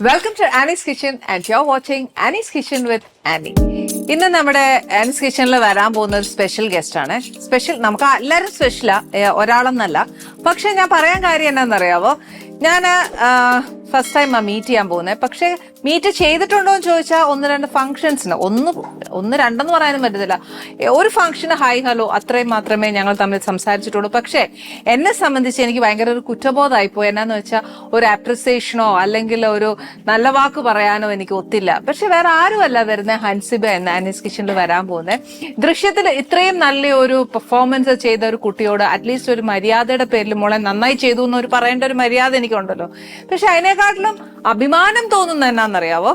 Welcome to Annie's kitchen and you are watching Annie's kitchen with Annie. ഇന്ന് നമ്മുടെ Annie's കിച്ചണിൽ വരാൻ പോകുന്ന ഒരു സ്പെഷ്യൽ ഗസ്റ്റ് ആണ്. നമുക്ക് എല്ലാവരും സ്പെഷ്യലാ, ഒരാളെന്നല്ല. പക്ഷെ ഞാൻ പറയാൻ കാര്യം എന്നാന്നറിയാവോ, ഞാൻ ഫസ്റ്റ് ടൈം മീറ്റ് ചെയ്യാൻ പോകുന്നത്. പക്ഷെ മീറ്റ് ചെയ്തിട്ടുണ്ടോ എന്ന് ചോദിച്ചാൽ ഒന്ന് രണ്ട് ഫംഗ്ഷൻസിന്, ഒന്ന് രണ്ടെന്ന് പറയാനും പറ്റത്തില്ല, ഒരു ഫംഗ്ഷന് ഹായ് ഹലോ അത്രയും മാത്രമേ ഞങ്ങൾ തമ്മിൽ സംസാരിച്ചിട്ടുള്ളൂ. പക്ഷെ എന്നെ സംബന്ധിച്ച് എനിക്ക് ഭയങ്കര ഒരു കുറ്റബോധമായിപ്പോയി. എന്നാന്ന് വെച്ചാൽ ഒരു അപ്രിസിയേഷനോ അല്ലെങ്കിൽ ഒരു നല്ല വാക്ക് പറയാനോ എനിക്ക് ഒത്തില്ല. പക്ഷെ വേറെ ആരുമല്ല വരുന്നത്, ഹൻസിബ എന്ന ആനീസ് കിച്ചണിൽ വരാൻ പോകുന്നത്. ദൃശ്യത്തിൽ ഇത്രയും നല്ലൊരു പെർഫോമൻസ് ചെയ്ത ഒരു കുട്ടിയോട് അറ്റ്ലീസ്റ്റ് ഒരു മര്യാദയുടെ പേരിൽ മോളെ നന്നായി ചെയ്തു എന്നൊരു പറയേണ്ട ഒരു മര്യാദ എനിക്കുണ്ടല്ലോ. പക്ഷെ അതിനെക്കാട്ടിലും അഭിമാനം തോന്നുന്നത് എന്നാന്നറിയാവോ,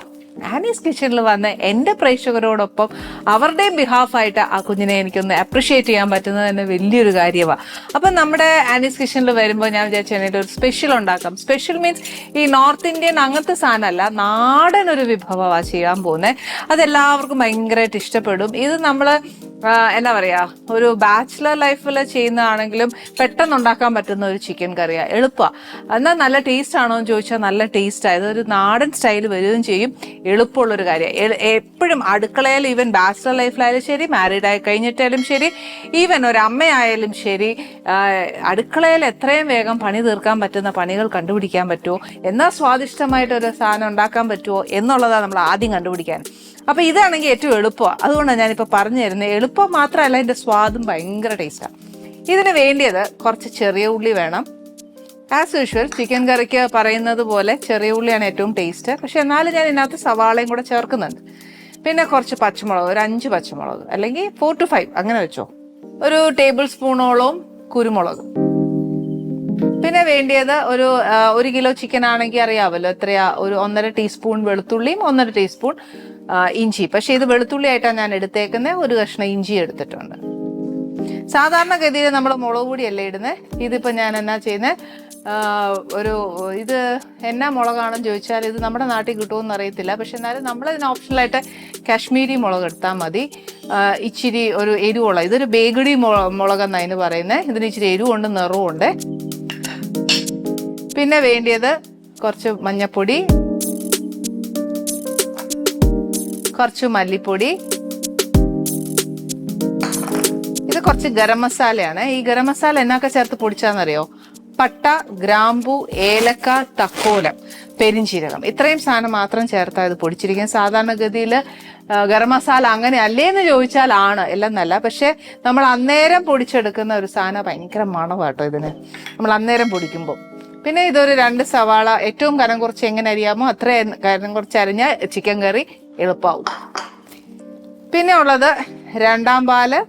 ആനീസ് കിച്ചണിൽ വന്ന് എൻ്റെ പ്രേക്ഷകരോടൊപ്പം അവരുടെയും ബിഹാഫായിട്ട് ആ കുഞ്ഞിനെ എനിക്കൊന്ന് അപ്രിഷിയേറ്റ് ചെയ്യാൻ പറ്റുന്നത് തന്നെ വലിയൊരു കാര്യമാണ്. അപ്പം നമ്മുടെ ആനീസ് കിച്ചണിൽ വരുമ്പോൾ ഞാൻ വിചാരിച്ചു അതിൻ്റെ ഒരു സ്പെഷ്യൽ ഉണ്ടാക്കാം. സ്പെഷ്യൽ മീൻസ് ഈ നോർത്ത് ഇന്ത്യൻ അങ്ങനത്തെ സാധനമല്ല, നാടൻ ഒരു വിഭവമാണ് ചെയ്യാൻ പോകുന്നത്. അതെല്ലാവർക്കും ഭയങ്കരമായിട്ട് ഇഷ്ടപ്പെടും. ഇത് നമ്മൾ എന്താ പറയാ, ഒരു ബാച്ചിലർ ലൈഫിൽ ചെയ്യുന്നതാണെങ്കിലും പെട്ടെന്ന് ഉണ്ടാക്കാൻ പറ്റുന്ന ഒരു ചിക്കൻ കറിയാണ്. എളുപ്പമാണ്. എന്നാൽ നല്ല ടേസ്റ്റ് ആണോ എന്ന് ചോദിച്ചാൽ നല്ല ടേസ്റ്റാണ്. ഇതൊരു നാടൻ സ്റ്റൈൽ വരികയും ചെയ്യും. എളുപ്പമുള്ളൊരു കാര്യമാണ്. എപ്പോഴും അടുക്കളയിൽ, ഈവൻ ബാച്ചിലർ ലൈഫിലായാലും ശരി, മാരീഡ് ആയി കഴിഞ്ഞിട്ടായാലും ശരി, ഈവൻ ഒരു അമ്മയായാലും ശരി, അടുക്കളയിൽ എത്രയും വേഗം പണി തീർക്കാൻ പറ്റുന്ന പണികൾ കണ്ടുപിടിക്കാൻ പറ്റുമോ, എന്നാൽ സ്വാദിഷ്ടമായിട്ടൊരു സാധനം ഉണ്ടാക്കാൻ പറ്റുമോ എന്നുള്ളതാണ് നമ്മൾ ആദ്യം കണ്ടുപിടിക്കാൻ. അപ്പൊ ഇതാണെങ്കിൽ ഏറ്റവും എളുപ്പമാണ്. അതുകൊണ്ടാണ് ഞാനിപ്പോൾ പറഞ്ഞു തരുന്നത്. എളുപ്പം മാത്രമല്ല, ഇതിന്റെ സ്വാദും ഭയങ്കര ടേസ്റ്റാണ്. ഇതിന് വേണ്ടിയത് കുറച്ച് ചെറിയ ഉള്ളി വേണം. ആസ് യൂഷ്വൽ ചിക്കൻ കറിക്ക് പറയുന്നത് പോലെ ചെറിയ ഉള്ളിയാണ് ഏറ്റവും ടേസ്റ്റ്. പക്ഷെ എന്നാലും ഞാൻ ഇതിനകത്ത് സവാളയും കൂടെ ചേർക്കുന്നുണ്ട്. പിന്നെ കുറച്ച് പച്ചമുളക്, ഒരു 5 പച്ചമുളക്, അല്ലെങ്കിൽ 4 to 5 അങ്ങനെ വെച്ചോ. ഒരു ടേബിൾ സ്പൂണോളം കുരുമുളക്. പിന്നെ വേണ്ടിയത് ഒരു 1 കിലോ ചിക്കൻ ആണെങ്കിൽ അറിയാമല്ലോ എത്രയാ, ഒരു 1.5 ടീസ്പൂൺ വെളുത്തുള്ളിയും 1.5 ടീസ്പൂൺ ഇഞ്ചി. പക്ഷെ ഇത് വെളുത്തുള്ളി ആയിട്ടാണ് ഞാൻ എടുത്തേക്കുന്നത്. ഒരു കഷ്ണം ഇഞ്ചി എടുത്തിട്ടുണ്ട്. സാധാരണഗതിയിൽ നമ്മൾ മുളക് പൊടിയല്ലേ ഇടുന്നത്. ഇതിപ്പോ ഞാൻ എന്നാ ചെയ്യുന്നത്, ഇത് എന്നാ മുളകാണെന്ന് ചോദിച്ചാൽ ഇത് നമ്മുടെ നാട്ടിൽ കിട്ടുമെന്ന് അറിയത്തില്ല. പക്ഷെ എന്നാലും നമ്മളതിന് ഓപ്ഷണലായിട്ട് കാശ്മീരി മുളക് എടുത്താൽ മതി. ഇച്ചിരി ഒരു എരിവുള്ള, ഇതൊരു ബേഗഡി മുളകെന്നാണ് അതിന് പറയുന്നത്. ഇതിന് ഇച്ചിരി എരിവുണ്ട്, നിറവുണ്ട്. പിന്നെ വേണ്ടിയത് കുറച്ച് മഞ്ഞപ്പൊടി, കുറച്ച് മല്ലിപ്പൊടി, ഇത് കുറച്ച് ഗരം മസാലയാണ്. ഈ ഗരം മസാല എന്നൊക്കെ ചേർത്ത് പൊടിച്ചാന്നറിയോ, പട്ട, ഗ്രാമ്പു, ഏലക്ക, തക്കോലം, പെരിഞ്ചീരകം, ഇത്രയും സാധനം മാത്രം ചേർത്താൽ ഇത് പൊടിച്ചിരിക്കുന്നത്. സാധാരണഗതിയിൽ ഗരം മസാല അങ്ങനെ അല്ലേന്ന് ചോദിച്ചാൽ ആണ്, അല്ലെന്നല്ല. പക്ഷെ നമ്മൾ അന്നേരം പൊടിച്ചെടുക്കുന്ന ഒരു സാധനം ഭയങ്കര മണമാട്ടോ ഇതിന്, നമ്മൾ അന്നേരം പൊടിക്കുമ്പോൾ. പിന്നെ ഇതൊരു 2 സവാള, ഏറ്റവും കനം കുറച്ച് എങ്ങനെ അരിയാമോ അത്രയും കനം കുറച്ച് അരിഞ്ഞാൽ ചിക്കൻ കറി എളുപ്പമാവും. പിന്നെ ഉള്ളത് 2ാം പാല്,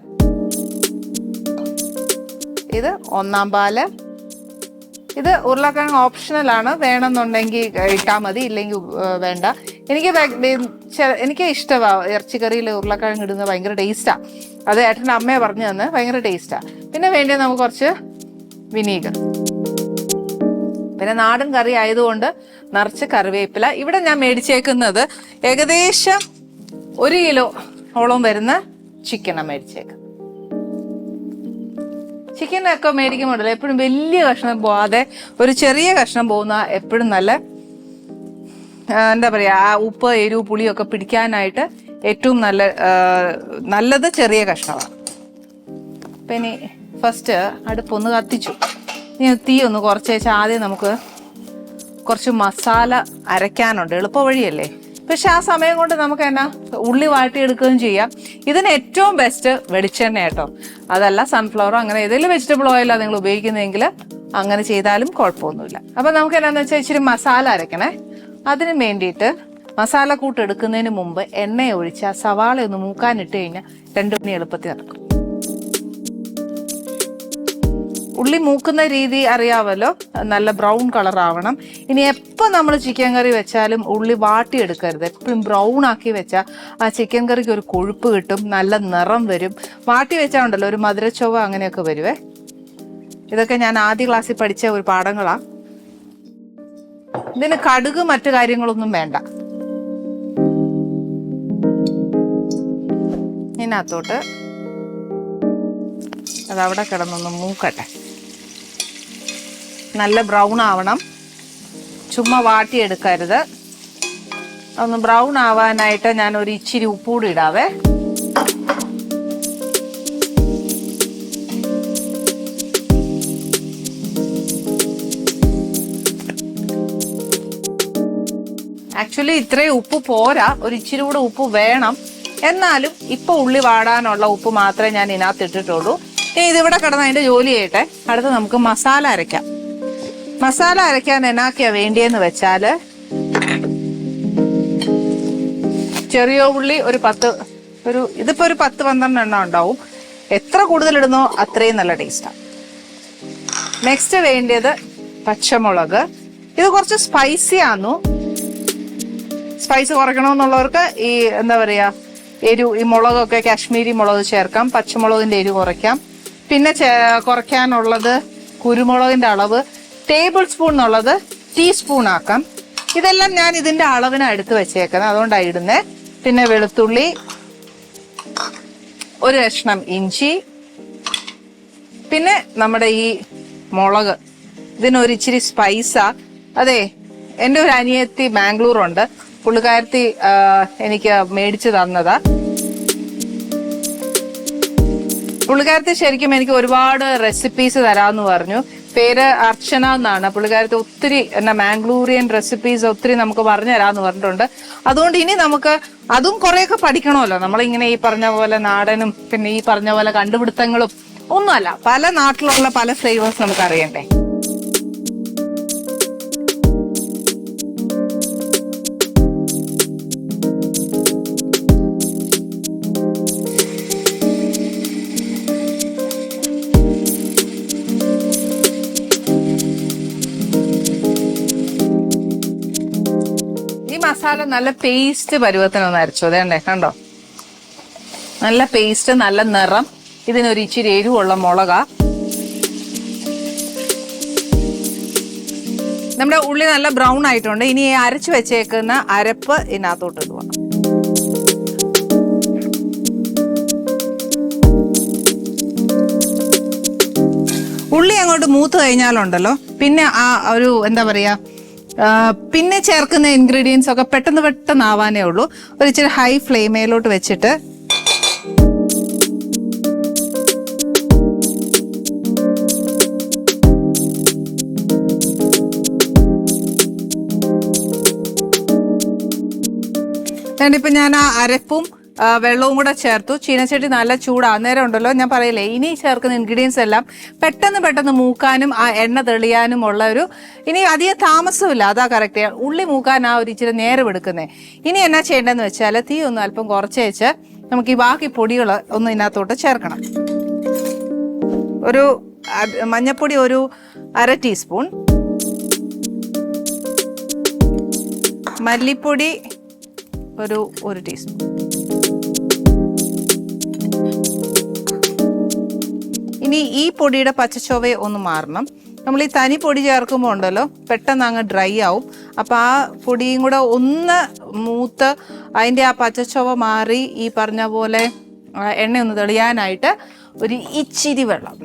ഇത് 1ാം പാല്. ഇത് ഉരുളക്കിഴങ്ങ് ഓപ്ഷണലാണ്, വേണമെന്നുണ്ടെങ്കിൽ ഇട്ടാൽ മതി, ഇല്ലെങ്കിൽ വേണ്ട. എനിക്ക് ഇഷ്ടമാണ് ഇറച്ചിക്കറിയിൽ ഉരുളക്കിഴങ്ങ് ഇടുന്നത്, ഭയങ്കര ടേസ്റ്റാണ്. അത് ഏട്ടൻ്റെ അമ്മയെ പറഞ്ഞു തന്നെ, ഭയങ്കര ടേസ്റ്റാണ്. പിന്നെ വേണ്ടി നമുക്ക് കുറച്ച് വിനീഗർ. പിന്നെ നാടൻ കറി ആയതുകൊണ്ട് നിറച്ച് കറിവേപ്പില. ഇവിടെ ഞാൻ മേടിച്ചേക്കുന്നത് ഏകദേശം 1 കിലോ ഓളം വരുന്ന ചിക്കനാണ് മേടിച്ചേക്കുന്നത്. ചിക്കനൊക്കെ മേടിക്കുമ്പോഴല്ലോ എപ്പോഴും വലിയ കഷ്ണം പോവാതെ ഒരു ചെറിയ കഷ്ണം പോകുന്ന എപ്പോഴും നല്ല, എന്താ പറയുക, ആ ഉപ്പ്, എരിവ്, പുളിയൊക്കെ പിടിക്കാനായിട്ട് ഏറ്റവും നല്ലത് ചെറിയ കഷ്ണമാണ്. പിന്നെ ഫസ്റ്റ് അടുപ്പൊന്ന് കത്തിച്ചു. ഇനി തീ ഒന്ന് കുറച്ച് വെച്ചാൽ ആദ്യം നമുക്ക് കുറച്ച് മസാല അരയ്ക്കാനുണ്ട്. എളുപ്പ വഴിയല്ലേ. പക്ഷെ ആ സമയം കൊണ്ട് നമുക്ക് എന്നാ ഉള്ളി വാട്ടിയെടുക്കുകയും ചെയ്യാം. ഇതിന് ഏറ്റവും ബെസ്റ്റ് വെളിച്ചെണ്ണ കേട്ടോ, അതല്ല സൺഫ്ലവറോ അങ്ങനെ ഏതെങ്കിലും വെജിറ്റബിൾ ഓയിലാണ് നിങ്ങൾ ഉപയോഗിക്കുന്നതെങ്കിൽ അങ്ങനെ ചെയ്താലും കുഴപ്പമൊന്നുമില്ല. അപ്പം നമുക്ക് എന്നാന്ന് വെച്ചാൽ ഇച്ചിരി മസാല അരയ്ക്കണേ. അതിന് വേണ്ടിയിട്ട് മസാല കൂട്ട് എടുക്കുന്നതിന് മുമ്പ് എണ്ണ ഒഴിച്ച് ആ സവാള ഒന്ന് മൂക്കാനിട്ട് കഴിഞ്ഞാൽ 2 മണി എളുപ്പത്തിൽ നടക്കും. ഉള്ളി മൂക്കുന്ന രീതി അറിയാമല്ലോ, നല്ല ബ്രൗൺ കളർ ആവണം. ഇനി എപ്പോൾ നമ്മൾ ചിക്കൻ കറി വെച്ചാലും ഉള്ളി വാട്ടിയെടുക്കരുത്. എപ്പോഴും ബ്രൗൺ ആക്കി വെച്ചാൽ ആ ചിക്കൻ കറിക്ക് ഒരു കൊഴുപ്പ് കിട്ടും, നല്ല നിറം വരും. വാട്ടി വെച്ചാൽ ഉണ്ടല്ലോ ഒരു മധുരച്ചൊവ്വ അങ്ങനെയൊക്കെ വരുവേ. ഇതൊക്കെ ഞാൻ ആദ്യ ക്ലാസ്സിൽ പഠിച്ച ഒരു പാഠങ്ങളാണ്. ഇതിന് കടുക് മറ്റു കാര്യങ്ങളൊന്നും വേണ്ട. ഇതിനകത്തോട്ട് അതവിടെ കിടന്നൊന്ന് മൂക്കട്ടെ. നല്ല ബ്രൗൺ ആവണം, ചുമ്മാ വാട്ടിയെടുക്കരുത്. ഒന്ന് ബ്രൗൺ ആവാനായിട്ട് ഞാൻ ഒരു ഇച്ചിരി ഉപ്പൂടി ഇടാവേ. ആക്ച്വലി ഇത്രയും ഉപ്പ് പോരാ, ഒരു ഇച്ചിരി കൂടെ ഉപ്പ് വേണം. എന്നാലും ഇപ്പൊ ഉള്ളി വാടാനുള്ള ഉപ്പ് മാത്രമേ ഞാൻ ഇതിനകത്ത് ഇട്ടിട്ടുള്ളൂ. ഇനി ഇതിവിടെ കിടന്ന് അതിന്റെ ജോലി ചെയ്യട്ടെ. അടുത്ത് നമുക്ക് മസാല അരയ്ക്കാം. മസാല അരയ്ക്കാൻ എന്നാക്കിയാ വേണ്ടിയെന്ന് വെച്ചാല്, ചെറിയ ഉള്ളി ഇതിപ്പോ ഒരു 10-12 എണ്ണം ഉണ്ടാവും. എത്ര കൂടുതൽ ഇടുന്നോ അത്രയും നല്ല ടേസ്റ്റാണ്. നെക്സ്റ്റ് വേണ്ടിയത് പച്ചമുളക്. ഇത് കുറച്ച് സ്പൈസി ആന്നു. സ്പൈസ് കുറയ്ക്കണമെന്നുള്ളവർക്ക് ഈ എന്താ പറയാ ഈ മുളകൊക്കെ കാശ്മീരി മുളക് ചേർക്കാം. പച്ചമുളകിന്റെ എരിവ് കുറയ്ക്കാം. പിന്നെ കുറയ്ക്കാനുള്ളത് കുരുമുളകിന്റെ അളവ് ടേബിൾ സ്പൂൺ എന്നുള്ളത് ടീസ്പൂൺ ആക്കാം. ഇതെല്ലാം ഞാൻ ഇതിന്റെ അളവിനാണ് എടുത്ത് വെച്ചേക്കുന്നത്, അതുകൊണ്ടാണ് ഇടുന്നത്. പിന്നെ വെളുത്തുള്ളി, ഒരു കഷ്ണം ഇഞ്ചി, പിന്നെ നമ്മുടെ ഈ മുളക്. ഇതിനൊരിച്ചിരി സ്പൈസാ. അതെ, എൻ്റെ ഒരു അനിയത്തി ബാംഗ്ലൂറുണ്ട്, പുള്ളിക്കാരത്തി എനിക്ക് മേടിച്ചു തന്നതാ. പുള്ളിക്കാരത്തി ശരിക്കും എനിക്ക് ഒരുപാട് റെസിപ്പീസ് തരാമെന്ന് പറഞ്ഞു. പേര് അർച്ചന എന്നാണ്. പുള്ളിക്കാരത്തി ഒത്തിരി മാംഗ്ലൂരിയൻ റെസിപ്പീസ് ഒത്തിരി നമുക്ക് പറഞ്ഞു തരാമെന്ന് പറഞ്ഞിട്ടുണ്ട്. അതുകൊണ്ട് ഇനി നമുക്ക് അതും കുറെയൊക്കെ പഠിക്കണമല്ലോ. നമ്മളിങ്ങനെ ഈ പറഞ്ഞ പോലെ നാടനും പിന്നെ ഈ പറഞ്ഞ പോലെ കണ്ടുപിടുത്തങ്ങളും ഒന്നുമല്ല, പല നാട്ടിലുള്ള പല ഫ്ലേവേഴ്സ് നമുക്ക് അറിയണ്ടേ. മസാല നല്ല പേസ്റ്റ് പരുവത്തിനൊന്ന് അരച്ചു. അതേണ്ടേ, കണ്ടോ, നല്ല പേസ്റ്റ്, നല്ല നിറം. ഇതിനൊരു ഇച്ചിരി എരിവുള്ള മുളക. നമ്മുടെ ഉള്ളി നല്ല ബ്രൗൺ ആയിട്ടുണ്ട്. ഇനി അരച്ചു വെച്ചേക്കുന്ന അരപ്പ് ഇതിനകത്തോട്ട് ഇടുക. ഉള്ളി അങ്ങോട്ട് മൂത്ത് കഴിഞ്ഞാലുണ്ടല്ലോ, പിന്നെ ആ ഒരു എന്താ പറയാ, പിന്നെ ചേർക്കുന്ന ഇൻഗ്രീഡിയൻസ് ഒക്കെ പെട്ടെന്ന് ആവാനേ ഉള്ളൂ. ഒരു ഇച്ചിരി ഹൈ ഫ്ലെയിമേലോട്ട് വെച്ചിട്ട് ഇപ്പൊ ഞാൻ ആ അരപ്പും വെള്ളവും കൂടെ ചേർത്തു. ചീനച്ചട്ടി നല്ല ചൂടാകുന്നേരം ഉണ്ടല്ലോ, ഞാൻ പറയില്ലേ, ഇനി ചേർക്കുന്ന ഇൻഗ്രീഡിയൻസ് എല്ലാം പെട്ടെന്ന് മൂക്കാനും ആ എണ്ണ തെളിയാനും ഉള്ള ഒരു, ഇനി അധികം താമസമില്ല. അതാ കറക്റ്റ്. ഉള്ളി മൂക്കാൻ ആ ഒരു ഇച്ചിരി നേരം എടുക്കുന്നേ. ഇനി എന്നാ ചെയ്യേണ്ടതെന്ന് വെച്ചാൽ തീ ഒന്ന് അല്പം കുറച്ച് വെച്ച് നമുക്ക് ഈ ബാക്കി പൊടികൾ ഒന്ന് ഇതിനകത്തോട്ട് ചേർക്കണം. ഒരു മഞ്ഞപ്പൊടി ഒരു 1/2 ടീസ്പൂൺ, മല്ലിപ്പൊടി ഒരു 1 ടീസ്പൂൺ, ഇനി ഈ പൊടിയുടെ പച്ചച്ചൊവ ഒന്ന് മാറണം. നമ്മൾ ഈ തനി പൊടി ചേർക്കുമ്പോൾ ഉണ്ടല്ലോ പെട്ടെന്ന് അങ്ങ് ഡ്രൈ ആവും. അപ്പം ആ പൊടിയും കൂടെ ഒന്ന് മൂത്ത് അതിൻ്റെ ആ പച്ചച്ചൊവ മാറി ഈ പറഞ്ഞ പോലെ എണ്ണയൊന്ന് തെളിയാനായിട്ട് ഒരു ഇച്ചിരി വെള്ളം.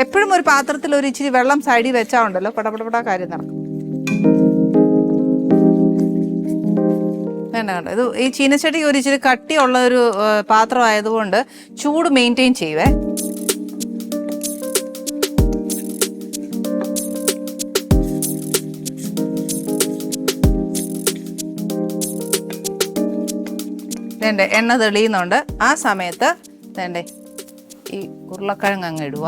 എപ്പോഴും ഒരു പാത്രത്തിൽ ഒരു ഇച്ചിരി വെള്ളം സൈഡിൽ വെച്ചാൽ ഉണ്ടല്ലോ പടപടപട കാര്യം നടക്കും. വേണ്ട, ഇത് ഈ ചീനച്ചട്ടി ഒരു ഇച്ചിരി കട്ടിയുള്ള ഒരു പാത്രം ആയതുകൊണ്ട് ചൂട് മെയിൻറ്റെയിൻ ചെയ്യുവേ. വേണ്ടേ, എണ്ണ തെളിയുന്നുണ്ട്. ആ സമയത്ത് വേണ്ടേ ഈ ഉരുളക്കിഴങ്ങ് അങ്ങ് ഇടുക.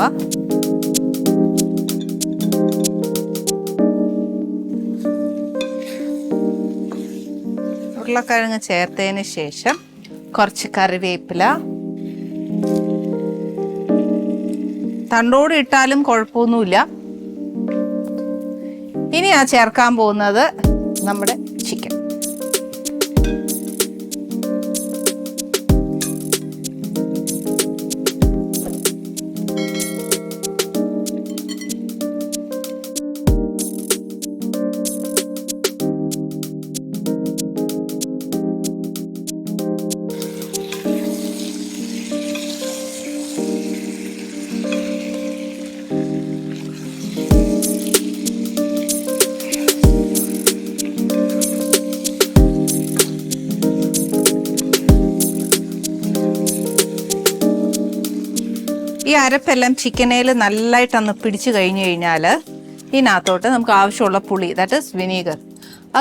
ഉരുളക്കിഴങ്ങ് ചേർത്തതിന് ശേഷം കുറച്ച് കറിവേപ്പില, തണ്ടോട് ഇട്ടാലും കുഴപ്പമൊന്നുമില്ല. ഇനി ആ ചേർക്കാൻ പോകുന്നത് നമ്മുടെ ചിക്കൻ. ഈ അരപ്പെല്ലാം ചിക്കനേൽ നല്ലതായിട്ടൊന്ന് പിടിച്ചു കഴിഞ്ഞു കഴിഞ്ഞാൽ ഇതിനകത്തോട്ട് നമുക്ക് ആവശ്യമുള്ള പുളി, ദാറ്റ് ഈസ് വിനീഗർ,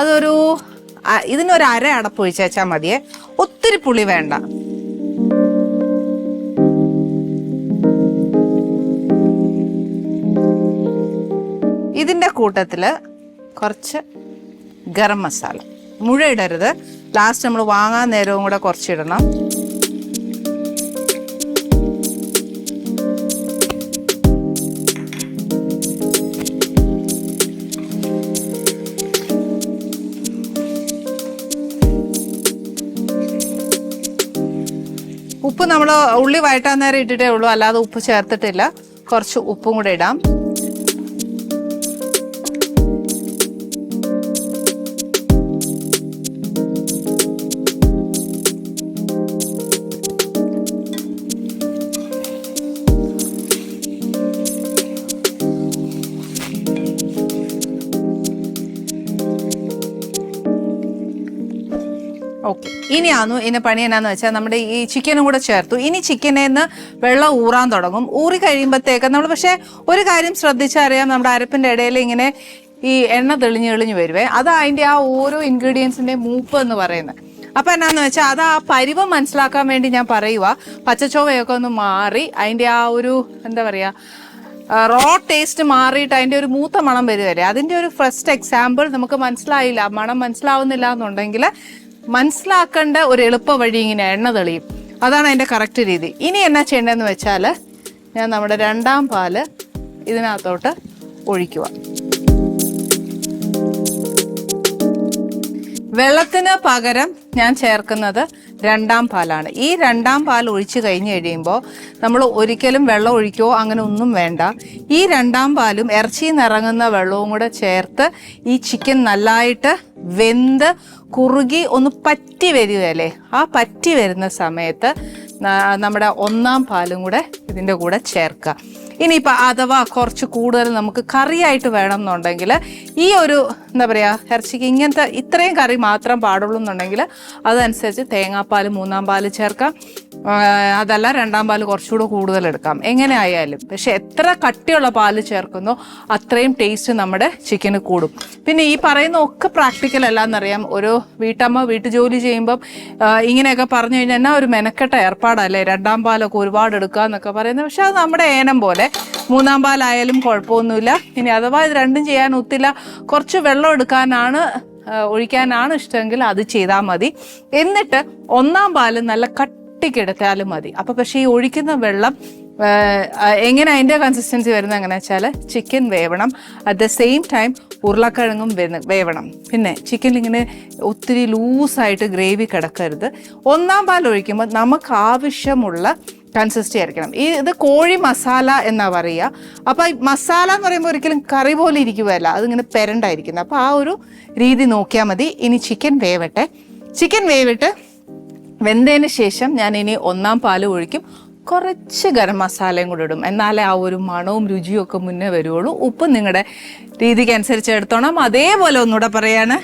അതൊരു ഇതിനൊരു അര അടപ്പ് ഒഴിച്ചാൽ മതിയേ, ഒത്തിരി പുളി വേണ്ട. ഇതിൻ്റെ കൂട്ടത്തിൽ കുറച്ച് ഗരം മസാല, മുഴുവൻ ഇടരുത്, ലാസ്റ്റ് നമ്മൾ വാങ്ങാൻ നേരവും കൂടെ കുറച്ചിടണം. ഉപ്പ് നമ്മൾ ഉള്ളി വഴറ്റാൻ നേരം ഇട്ടിട്ടേ ഉള്ളൂ, അല്ലാതെ ഉപ്പ് ചേർത്തിട്ടില്ല. കുറച്ച് ഉപ്പും കൂടെ ഇടാം. ഓക്കെ, ഇനി പണി എന്നാന്ന് വെച്ചാൽ നമ്മുടെ ഈ ചിക്കനും കൂടെ ചേർത്തു. ഇനി ചിക്കനേന്ന് വെള്ളം ഊറാൻ തുടങ്ങും. ഊറി കഴിയുമ്പോഴത്തേക്ക് നമ്മൾ പക്ഷേ ഒരു കാര്യം ശ്രദ്ധിച്ചറിയാം, നമ്മുടെ അരപ്പിൻ്റെ ഇടയിൽ ഇങ്ങനെ ഈ എണ്ണ തെളിഞ്ഞ് വരുവേ, അത് അതിൻ്റെ ആ ഓരോ ഇൻഗ്രീഡിയൻസിൻ്റെ മൂപ്പ് എന്ന് പറയുന്നത്. അപ്പം എന്നാന്ന് വെച്ചാൽ അത് ആ പരിവം മനസ്സിലാക്കാൻ വേണ്ടി ഞാൻ പറയുക, പച്ചച്ചോവയൊക്കെ ഒന്ന് മാറി അതിൻ്റെ ആ ഒരു എന്താ പറയുക റോ ടേസ്റ്റ് മാറിയിട്ട് അതിൻ്റെ ഒരു മൂത്ത മണം വരുവല്ലേ, അതിൻ്റെ ഒരു ഫസ്റ്റ് എക്സാമ്പിൾ നമുക്ക് മനസ്സിലായില്ല, മണം മനസ്സിലാവുന്നില്ല എന്നുണ്ടെങ്കിൽ മനസ്സിലാക്കേണ്ട ഒരു എളുപ്പ വഴി ഇങ്ങനെ എണ്ണ തെളിയും. അതാണ് അതിൻ്റെ കറക്റ്റ് രീതി. ഇനി എന്നാ ചെയ്യേണ്ടതെന്ന് വെച്ചാൽ ഞാൻ നമ്മുടെ രണ്ടാം പാല് ഇതിനകത്തോട്ട് ഒഴിക്കുക. വെള്ളത്തിന് പകരം ഞാൻ ചേർക്കുന്നത് രണ്ടാം പാലാണ്. ഈ രണ്ടാം പാൽ ഒഴിച്ച് കഴിഞ്ഞ് കഴിയുമ്പോൾ നമ്മൾ ഒരിക്കലും വെള്ളം ഒഴിക്കുകയോ അങ്ങനെ ഒന്നും വേണ്ട. ഈ രണ്ടാം പാലും ഇറച്ചിയിൽ നിന്ന് ഇറങ്ങുന്ന വെള്ളവും കൂടെ ചേർത്ത് ഈ ചിക്കൻ നല്ലതായിട്ട് വെന്ത് കുറുകി ഒന്ന് പറ്റി വരികയല്ലേ, ആ പറ്റി വരുന്ന സമയത്ത് നമ്മുടെ ഒന്നാം പാലും കൂടെ ഇതിൻ്റെ കൂടെ ചേർക്കുക. ഇനിയിപ്പോൾ അഥവാ കുറച്ച് കൂടുതൽ നമുക്ക് കറിയായിട്ട് വേണം എന്നുണ്ടെങ്കിൽ ഈ ഒരു എന്താ പറയുക ഇറച്ചിക്ക് ഇങ്ങനത്തെ ഇത്രയും കറി മാത്രം പാടുള്ളൂ എന്നുണ്ടെങ്കിൽ അതനുസരിച്ച് തേങ്ങാപ്പാൽ മൂന്നാം പാല് ചേർക്കാം, അതല്ല രണ്ടാം പാല് കുറച്ചുകൂടെ കൂടുതൽ എടുക്കാം, എങ്ങനെ ആയാലും. പക്ഷെ എത്ര കട്ടിയുള്ള പാല് ചേർക്കുന്നോ അത്രയും ടേസ്റ്റ് നമ്മുടെ ചിക്കന് കൂടും. പിന്നെ ഈ പറയുന്ന ഒക്കെ പ്രാക്ടിക്കൽ അല്ലാന്നറിയാം. ഒരു വീട്ടമ്മ വീട്ടുജോലി ചെയ്യുമ്പം ഇങ്ങനെയൊക്കെ പറഞ്ഞു കഴിഞ്ഞാൽ എന്നാ ഒരു മെനക്കെട്ട ഏർപ്പാടല്ലേ, രണ്ടാം പാലൊക്കെ ഒരുപാട് എടുക്കുക എന്നൊക്കെ പറയുന്നത്. പക്ഷെ അത് നമ്മുടെ ഏനം പോലെ, മൂന്നാം പാലായാലും കുഴപ്പമൊന്നുമില്ല. ഇനി അഥവാ ഇത് രണ്ടും ചെയ്യാൻ ഒത്തില്ല, കുറച്ച് വെള്ളം ഒഴിക്കാനാണ് ഇഷ്ടമെങ്കിൽ അത് ചെയ്താൽ മതി. എന്നിട്ട് ഒന്നാം പാല് നല്ല കട്ടിക്കെടുത്താലും മതി. അപ്പോൾ പക്ഷേ ഈ ഒഴിക്കുന്ന വെള്ളം എങ്ങനെ അതിൻ്റെ കൺസിസ്റ്റൻസി വരുന്നത് എങ്ങനെയാ വെച്ചാൽ ചിക്കൻ വേവണം, അറ്റ് ദ സെയിം ടൈം ഉരുളക്കിഴങ്ങും വേവണം. പിന്നെ ചിക്കനിൽ ഇങ്ങനെ ഒത്തിരി ലൂസായിട്ട് ഗ്രേവി കിടക്കരുത്. ഒന്നാം പാൽ ഒഴിക്കുമ്പോൾ നമുക്ക് ആവശ്യമുള്ള കൺസിസ്റ്റൻസി ആയിരിക്കണം. ഇത് കോഴി മസാല എന്നാ പറയുക. അപ്പോൾ ഈ മസാല എന്ന് പറയുമ്പോൾ ഒരിക്കലും കറി പോലെ ഇരിക്കുകയല്ല, അതിങ്ങനെ പെരണ്ടായിരിക്കുന്നത്. അപ്പോൾ ആ ഒരു രീതി നോക്കിയാൽ മതി. ഇനി ചിക്കൻ വേവട്ടെ. ചിക്കൻ വെന്തതിന് ശേഷം ഞാൻ ഇനി ഒന്നാം പാല് ഒഴിക്കും, കുറച്ച് ഗരം മസാലയും കൂടെ ഇടും, എന്നാലേ ആ ഒരു മണവും രുചിയും ഒക്കെ മുന്നേ വരുള്ളൂ. ഉപ്പ് നിങ്ങളുടെ രീതിക്ക് അനുസരിച്ച് എടുത്തോണം. അതേപോലെ ഒന്നുകൂടെ പറയാണ്,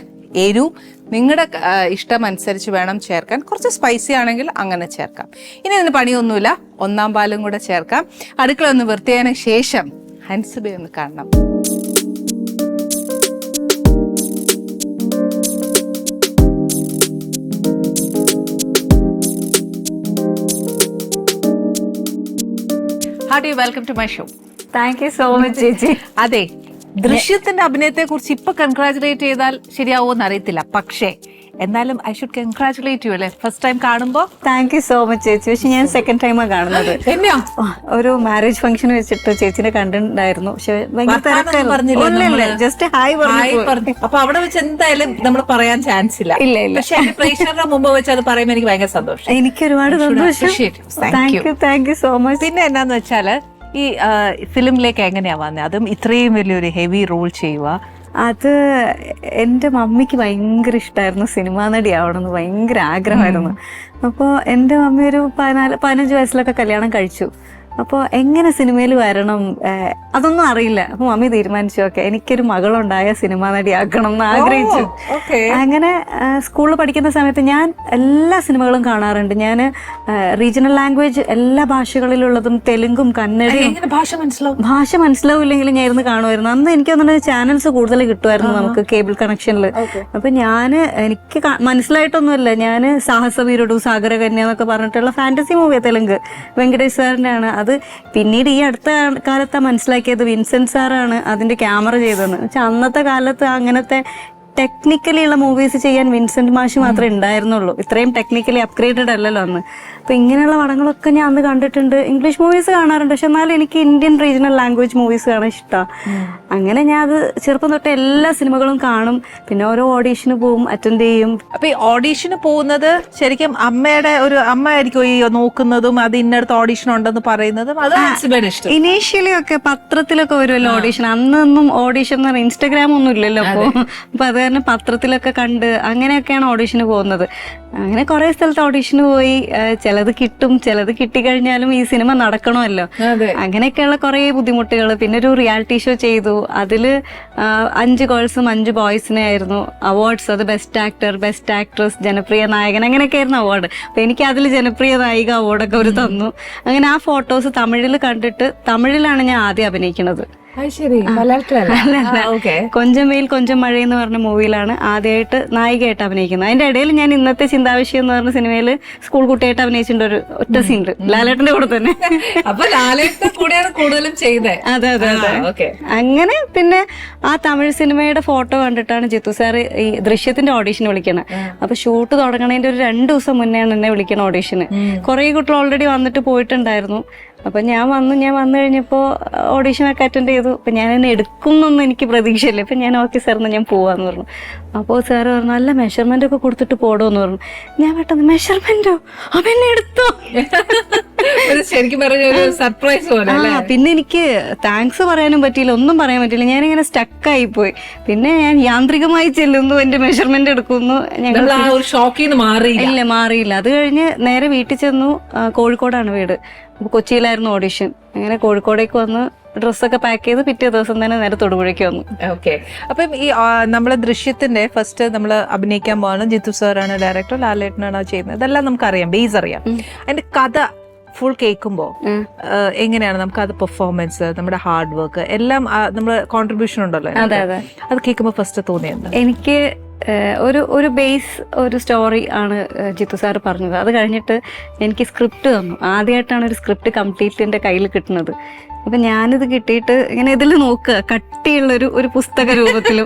എരിവ് നിങ്ങളുടെ ഇഷ്ടമനുസരിച്ച് വേണം ചേർക്കാൻ. കുറച്ച് സ്പൈസി ആണെങ്കിൽ അങ്ങനെ ചേർക്കാം. ഇനി ഇതിന് പണിയൊന്നുമില്ല, ഒന്നാം പാലും കൂടെ ചേർക്കാം. അടുക്കള ഒന്ന് വൃത്തിയായതിനു ശേഷം ഹൻസിബെ ഒന്ന് കാണണം. Hearty welcome to my show. Thank you so much ചേച്ചി. അതെ, ദൃശ്യത്തിന്റെ അഭിനയത്തെ കുറിച്ച് ഇപ്പൊ കൺഗ്രാചുലേറ്റ് ചെയ്താൽ ശരിയാവോ എന്ന് അറിയത്തില്ല, പക്ഷേ എന്നാലും ഐ ഷുഡ് കൺഗ്രാചുലേറ്റ് യു അല്ലേ ഫസ്റ്റ് ടൈം കാണുമ്പോ. താങ്ക് യു സോ മച്ച് ചേച്ചി. പക്ഷെ ഞാൻ സെക്കൻഡ് ടൈമാണ് കാണുന്നത്. എന്നെയോ? ഒരു മാരേജ് ഫംഗ്ഷൻ വെച്ചിട്ട് ചേച്ചിനെ കണ്ടിട്ടുണ്ടായിരുന്നു. പക്ഷെ ജസ്റ്റ് ഹായ് പറഞ്ഞു. അപ്പൊ അവിടെ വെച്ച് എന്തായാലും നമ്മൾ പറയാൻ ചാൻസ് ഇല്ല. ഇല്ല. പക്ഷെ പ്രേക്ഷകരുടെ മുമ്പ് വെച്ച് അത് പറയുമ്പോൾ എനിക്ക് ഭയങ്കര സന്തോഷം. എനിക്ക് ഒരുപാട് സന്തോഷം. Thank you so much. പിന്നെ എന്നാന്ന് വെച്ചാല് ഈ ഫിലിമിലേക്ക് എങ്ങനെയാ വന്നത്? അതും ഇത്രയും വലിയൊരു ഹെവി റോൾ ചെയ്യുക. അത് എൻ്റെ മമ്മിക്ക് ഭയങ്കര ഇഷ്ടമായിരുന്നു, സിനിമാ നടി ആവണമെന്ന് ഭയങ്കര ആഗ്രഹമായിരുന്നു. അപ്പോൾ എൻ്റെ മമ്മി ഒരു 15 വയസ്സിലൊക്കെ കല്യാണം കഴിച്ചു. അപ്പോൾ എങ്ങനെ സിനിമയിൽ വരണം അതൊന്നും അറിയില്ല. അപ്പോൾ മമ്മി തീരുമാനിച്ചു, ഓക്കെ എനിക്കൊരു മകളുണ്ടായ സിനിമാ നടിയാക്കണം എന്ന് ആഗ്രഹിച്ചു. അങ്ങനെ സ്കൂളിൽ പഠിക്കുന്ന സമയത്ത് ഞാൻ എല്ലാ സിനിമകളും കാണാറുണ്ട്. ഞാൻ റീജിയണൽ ലാംഗ്വേജ് എല്ലാ ഭാഷകളിലുള്ളതും തെലുങ്കും കന്നഡയും ഭാഷ മനസ്സിലാവില്ലെങ്കിലും ഞാൻ ഇരുന്ന് കാണുമായിരുന്നു. അന്ന് എനിക്ക് തോന്നുന്നത് ചാനൽസ് കൂടുതൽ കിട്ടുമായിരുന്നു നമുക്ക് കേബിൾ കണക്ഷനിൽ. അപ്പൊ എനിക്ക് മനസ്സിലായിട്ടൊന്നുമില്ല. ഞാൻ സാഹസവീരുടു സാഗരകന്യ എന്നൊക്കെ പറഞ്ഞിട്ടുള്ള ഫാന്റസി മൂവിയാ തെലുങ്ക്, വെങ്കടേഷ് സാറിന്റെ ആണ്. അത് പിന്നീട് ഈ അടുത്ത കാലത്താണ് മനസ്സിലാക്കിയത് വിൻസെന്റ് സാറാണ് അതിന്റെ ക്യാമറ ചെയ്തതെന്ന്. വെച്ചാൽ അന്നത്തെ കാലത്ത് അങ്ങനത്തെ ടെക്നിക്കലി ഉള്ള മൂവീസ് ചെയ്യാൻ വിൻസെന്റ് മാഷ് മാത്രമേ ഉണ്ടായിരുന്നുള്ളൂ. ഇത്രയും ടെക്നിക്കലി അപ്ഗ്രേഡഡ് അല്ലല്ലോ അന്ന്. അപ്പൊ ഇങ്ങനെയുള്ള പടങ്ങളൊക്കെ ഞാൻ അന്ന് കണ്ടിട്ടുണ്ട്. ഇംഗ്ലീഷ് മൂവീസ് കാണാറുണ്ട്, പക്ഷെ എന്നാലും എനിക്ക് ഇന്ത്യൻ റീജിയണൽ ലാംഗ്വേജ് മൂവീസ് കാണാൻ ഇഷ്ടമാണ്. അങ്ങനെ ഞാൻ അത് ചെറുപ്പം തൊട്ട് എല്ലാ സിനിമകളും കാണും. പിന്നെ ഓരോ ഓഡീഷന് പോവും, അറ്റൻഡ് ചെയ്യും. അപ്പൊ ഈ ഓഡീഷന് പോകുന്നത് ശരിക്കും അമ്മ ആയിരിക്കും ഈ നോക്കുന്നതും അത് ഇന്നടുത്ത് ഓഡീഷൻ ഉണ്ടെന്ന് പറയുന്നതും? അത് ഇനീഷ്യലി ഒക്കെ പത്രത്തിലൊക്കെ വരുമല്ലോ ഓഡീഷൻ. അന്നൊന്നും ഓഡീഷൻ എന്ന് പറഞ്ഞാൽ ഇൻസ്റ്റഗ്രാം ഒന്നും ഇല്ലല്ലോ. അപ്പൊ അത് കാരണം പത്രത്തിലൊക്കെ കണ്ട് അങ്ങനെയൊക്കെയാണ് ഓഡീഷന് പോകുന്നത്. അങ്ങനെ കുറെ സ്ഥലത്ത് ഓഡീഷന് പോയി. ചിലത് കിട്ടും, ചിലത് കിട്ടിക്കഴിഞ്ഞാലും ഈ സിനിമ നടക്കണമല്ലോ. അങ്ങനെയൊക്കെയുള്ള കുറെ ബുദ്ധിമുട്ടുകൾ. പിന്നെ ഒരു റിയാലിറ്റി ഷോ ചെയ്തു. അതില് 5 ഗേൾസും 5 ബോയ്സിനെ ആയിരുന്നു അവാർഡ്സ്. അത് ബെസ്റ്റ് ആക്ടർ, ബെസ്റ്റ് ആക്ട്രസ്, ജനപ്രിയ നായകൻ, അങ്ങനെയൊക്കെ ആയിരുന്നു അവാർഡ്. അപ്പൊ എനിക്ക് അതിൽ ജനപ്രിയ നായിക അവാർഡൊക്കെ അവർ തന്നു. അങ്ങനെ ആ ഫോട്ടോസ് തമിഴിൽ കണ്ടിട്ട്, തമിഴിലാണ് ഞാൻ ആദ്യം അഭിനയിക്കുന്നത്. കൊഞ്ചം വെയിൽ കൊഞ്ചം മഴ എന്ന് പറഞ്ഞ മൂവിയിലാണ് ആദ്യമായിട്ട് നായികയായിട്ട് അഭിനയിക്കുന്നത്. അതിന്റെ ഇടയിൽ ഞാൻ ഇന്നത്തെ ചിന്താവിഷയം എന്ന് പറഞ്ഞ സിനിമയിൽ സ്കൂൾ കുട്ടിയായിട്ട് അഭിനയിച്ചിട്ടുണ്ട്. ഒരു ഒറ്റ സീൻ ലാലേട്ടന്റെ കൂടെ തന്നെ. അപ്പൊ ലാലേട്ടന്റെ കൂടെയാണ് കൂടുതലും ചെയ്തത്. അതെ അതെ അതെ. അങ്ങനെ പിന്നെ ആ തമിഴ് സിനിമയുടെ ഫോട്ടോ കണ്ടിട്ടാണ് ജിത്തു സാർ ഈ ദൃശ്യത്തിന്റെ ഓഡീഷന് വിളിക്കണത്. അപ്പൊ ഷൂട്ട് തുടങ്ങണതിന്റെ ഒരു 2 ദിവസം മുന്നെയാണ് എന്നെ വിളിക്കണ ഓഡീഷന്. കുറെ കുട്ടികൾ ഓൾറെഡി വന്നിട്ട് പോയിട്ടുണ്ടായിരുന്നു. അപ്പൊ ഞാൻ വന്നു കഴിഞ്ഞപ്പോ ഓഡീഷനൊക്കെ അറ്റൻഡ് ചെയ്തു. അപ്പൊ ഞാൻ എന്നെ എടുക്കുന്നൊന്നും എനിക്ക് പ്രതീക്ഷയില്ല. അപ്പൊ ഞാൻ ഓക്കെ സാർ എന്നാ ഞാൻ പോവാന്ന് പറഞ്ഞു. അപ്പോൾ സാറ് പറഞ്ഞു നല്ല മെഷർമെന്റ് ഒക്കെ കൊടുത്തിട്ട് പോടോന്ന് പറഞ്ഞു. ഞാൻ പെട്ടെന്ന് മെഷർമെന്റോ അപ്പൊ എന്നെ എടുത്തോ? ശരിക്കും പറഞ്ഞ ഒരു സർപ്രൈസ് പോലെ. പിന്നെ എനിക്ക് താങ്ക്സ് പറയാനും പറ്റിയില്ല, ഒന്നും പറയാൻ പറ്റില്ല. ഞാനിങ്ങനെ സ്റ്റക്കായി പോയി. പിന്നെ ഞാൻ യാന്ത്രികമായി ചെല്ലുന്നു, എന്റെ മെഷർമെന്റ് എടുക്കുന്നു. ഞങ്ങൾ മാറിയില്ല. അത് കഴിഞ്ഞ് നേരെ വീട്ടിൽ ചെന്നു. കോഴിക്കോടാണ് വീട്. കൊച്ചിയിലായിരുന്നു ഓഡിഷൻ. അങ്ങനെ കോഴിക്കോടേക്ക് വന്ന് ഡ്രസ്സൊക്കെ പാക്ക് ചെയ്ത് പിറ്റേ ദിവസം തന്നെ നേരെ തൊടുപുഴയ്ക്ക് വന്നു. ഓക്കെ. അപ്പം ഈ നമ്മളെ ദൃശ്യത്തിന്റെ ഫസ്റ്റ് നമ്മൾ അഭിനയിക്കാൻ പോകുന്നത് ജിത്തു സാറാണ് ഡയറക്ടർ, ലാലേട്ടനാണ് ചെയ്യുന്നത്. ഇതെല്ലാം നമുക്കറിയാം, ബേസ് അറിയാം. അതിന്റെ കഥ ഫുൾ കേൾക്കുമ്പോ എങ്ങനെയാണ് നമുക്ക് അത് പെർഫോമൻസ്, നമ്മുടെ ഹാർഡ് വർക്ക് എല്ലാം നമ്മുടെ കോൺട്രിബ്യൂഷൻ ഉണ്ടല്ലോ, അത് കേൾക്കുമ്പോ ഫസ്റ്റ് തോന്നിയത്? എനിക്ക് ഒരു ബേസ് ഒരു സ്റ്റോറി ആണ് ജിത്തു സാർ പറഞ്ഞത്. അത് കഴിഞ്ഞിട്ട് എനിക്ക് സ്ക്രിപ്റ്റ് തന്നു. ആദ്യമായിട്ടാണ് ഒരു സ്ക്രിപ്റ്റ് കംപ്ലീറ്റ് എൻ്റെ കയ്യിൽ കിട്ടുന്നത്. അപ്പൊ ഞാനിത് കിട്ടിയിട്ട് ഇങ്ങനെ ഇതിൽ നോക്കുക, കട്ടിയുള്ളൊരു ഒരു പുസ്തക രൂപത്തിൽ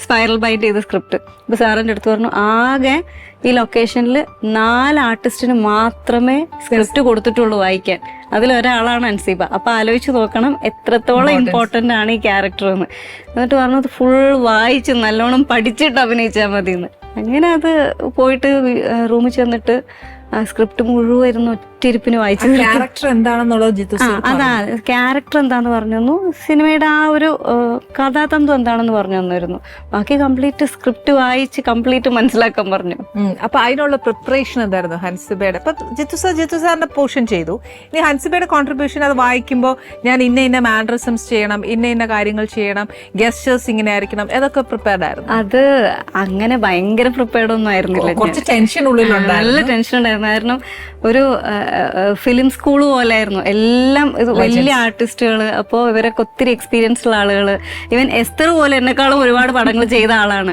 സ്പൈറൽ ബൈൻഡ് ചെയ്ത സ്ക്രിപ്റ്റ്. അപ്പൊ സാറിൻ്റെ അടുത്ത് പറഞ്ഞു ആകെ ഈ ലൊക്കേഷനിൽ 4 ആർട്ടിസ്റ്റിന് മാത്രമേ സ്ക്രിപ്റ്റ് കൊടുത്തിട്ടുള്ളൂ വായിക്കാൻ. അതിലൊരാളാണ് അൻസീബ. അപ്പൊ ആലോചിച്ച് നോക്കണം എത്രത്തോളം ഇമ്പോർട്ടന്റ് ആണ് ഈ ക്യാരക്ടർ എന്ന്. എന്നിട്ട് പറഞ്ഞത് ഫുൾ വായിച്ച് നല്ലോണം പഠിച്ചിട്ട് അഭിനയിച്ചാൽ മതി എന്ന്. അങ്ങനെ അത് പോയിട്ട് റൂമിൽ ചെന്നിട്ട് സ്ക്രിപ്റ്റ് മുഴുവൻ ഒറ്റയിരിപ്പിന് വായിച്ചു. ക്യാരക്ടർ എന്താണെന്നുള്ളത് അതാ ക്യാരക്ടർ എന്താന്ന് പറഞ്ഞു തന്നു. സിനിമയുടെ ആ ഒരു കഥാതന്ത്വം എന്താണെന്ന് പറഞ്ഞു തന്നിരുന്നു. ബാക്കി കംപ്ലീറ്റ് സ്ക്രിപ്റ്റ് വായിച്ച് കംപ്ലീറ്റ് മനസ്സിലാക്കാൻ പറഞ്ഞു. അപ്പൊ അതിനുള്ള പ്രിപ്പറേഷൻ എന്തായിരുന്നു ഹൻസിബയുടെ? അപ്പൊ ജിത്തു സാറിന്റെ പോർഷൻ ചെയ്തു. ഇനി ഹൻസിബയുടെ കോൺട്രിബ്യൂഷൻ അത് വായിക്കുമ്പോൾ ഞാൻ ഇന്ന മാനറിസംസ് ചെയ്യണം, ഇന്ന കാര്യങ്ങൾ ചെയ്യണം, ഗെസ്റ്റേഴ്സ് ഇങ്ങനെ ആയിരിക്കണം, ഏതൊക്കെ പ്രിപ്പയർഡ് ആയിരുന്നു? അത് അങ്ങനെ ഭയങ്കര പ്രിപ്പയർഡ് ഒന്നും ആയിരുന്നില്ല. കുറച്ച് ടെൻഷൻ ഉള്ളിലുണ്ട്, നല്ല ടെൻഷൻ ഉണ്ടായിരുന്നു. കാരണം ഒരു ഫിലിം സ്കൂൾ പോലെ ആയിരുന്നു എല്ലാം. ഇത് വലിയ ആർട്ടിസ്റ്റുകൾ, അപ്പോൾ ഇവരൊക്കെ ഒത്തിരി എക്സ്പീരിയൻസ് ഉള്ള ആളുകൾ. ഈവൻ എസ്തർ പോലെ എന്നെക്കാളും ഒരുപാട് പടങ്ങൾ ചെയ്ത ആളാണ്.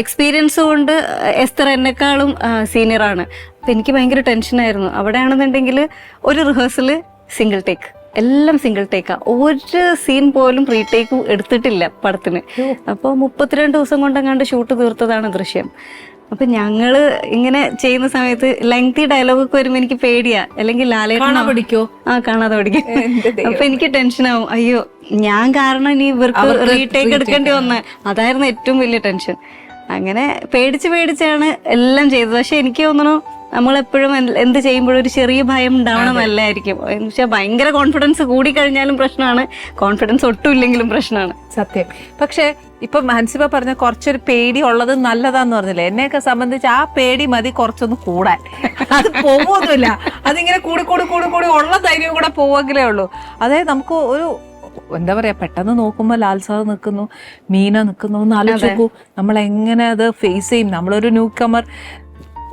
എക്സ്പീരിയൻസ് കൊണ്ട് എസ്തർ എന്നെക്കാളും സീനിയറാണ്. അപ്പൊ എനിക്ക് ഭയങ്കര ടെൻഷനായിരുന്നു. അവിടെയാണെന്നുണ്ടെങ്കിൽ ഒരു റിഹേഴ്സല് സിംഗിൾ ടേക്ക്, എല്ലാം സിംഗിൾ ടേക്കാ. ഒരു സീൻ പോലും റീടേക്ക് എടുത്തിട്ടില്ല പടത്തിന്. അപ്പോൾ 32 ദിവസം കൊണ്ടെങ്ങാണ്ട് ഷൂട്ട് തീർത്തതാണ് ദൃശ്യം. അപ്പൊ ഞങ്ങള് ഇങ്ങനെ ചെയ്യുന്ന സമയത്ത് ലെങ്തി ഡയലോഗൊക്കെ വരുമ്പോ എനിക്ക് പേടിയാ, അല്ലെങ്കിൽ ലാലേട്ടൻ പഠിക്കോ? കാണാതെ പഠിക്കും. അപ്പൊ എനിക്ക് ടെൻഷനാവും, അയ്യോ ഞാൻ കാരണം ഇനി ഇവർക്ക് റീടേക്ക് എടുക്കേണ്ടി വന്ന. അതായിരുന്നു ഏറ്റവും വലിയ ടെൻഷൻ. അങ്ങനെ പേടിച്ചാണ് എല്ലാം ചെയ്തത്. പക്ഷെ എനിക്ക് തോന്നുന്നു നമ്മളെപ്പോഴും എന്ത് ചെയ്യുമ്പോഴും ഒരു ചെറിയ ഭയം ഉണ്ടാവണം നല്ലതായിരിക്കും. പക്ഷെ ഭയങ്കര കോൺഫിഡൻസ് കൂടി കഴിഞ്ഞാലും പ്രശ്നമാണ്, കോൺഫിഡൻസ് ഒട്ടും ഇല്ലെങ്കിലും പ്രശ്നമാണ്. സത്യം. പക്ഷെ ഇപ്പൊ ഹൻസിബ പറഞ്ഞ കുറച്ചൊരു പേടി ഉള്ളത് നല്ലതാന്ന് പറഞ്ഞില്ലേ, എന്നെയൊക്കെ സംബന്ധിച്ച് ആ പേടി മതി കുറച്ചൊന്ന് കൂടാൻ. അത് പോവൊന്നുമില്ല, അതിങ്ങനെ കൂടി കൂടി കൂടി കൂടി ഉള്ള ധൈര്യം കൂടെ പോവെങ്കിലേ ഉള്ളൂ. അതായത് നമുക്ക് ഒരു എന്താ പറയാ, പെട്ടെന്ന് നോക്കുമ്പോ ലാൽ സാർ നിൽക്കുന്നു, മീന നിൽക്കുന്നു എന്ന് ആലോചിച്ച് നോക്കൂ, നമ്മൾ എങ്ങനെ അത് ഫേസ് ചെയ്യും? നമ്മളൊരു ന്യൂ കമർ,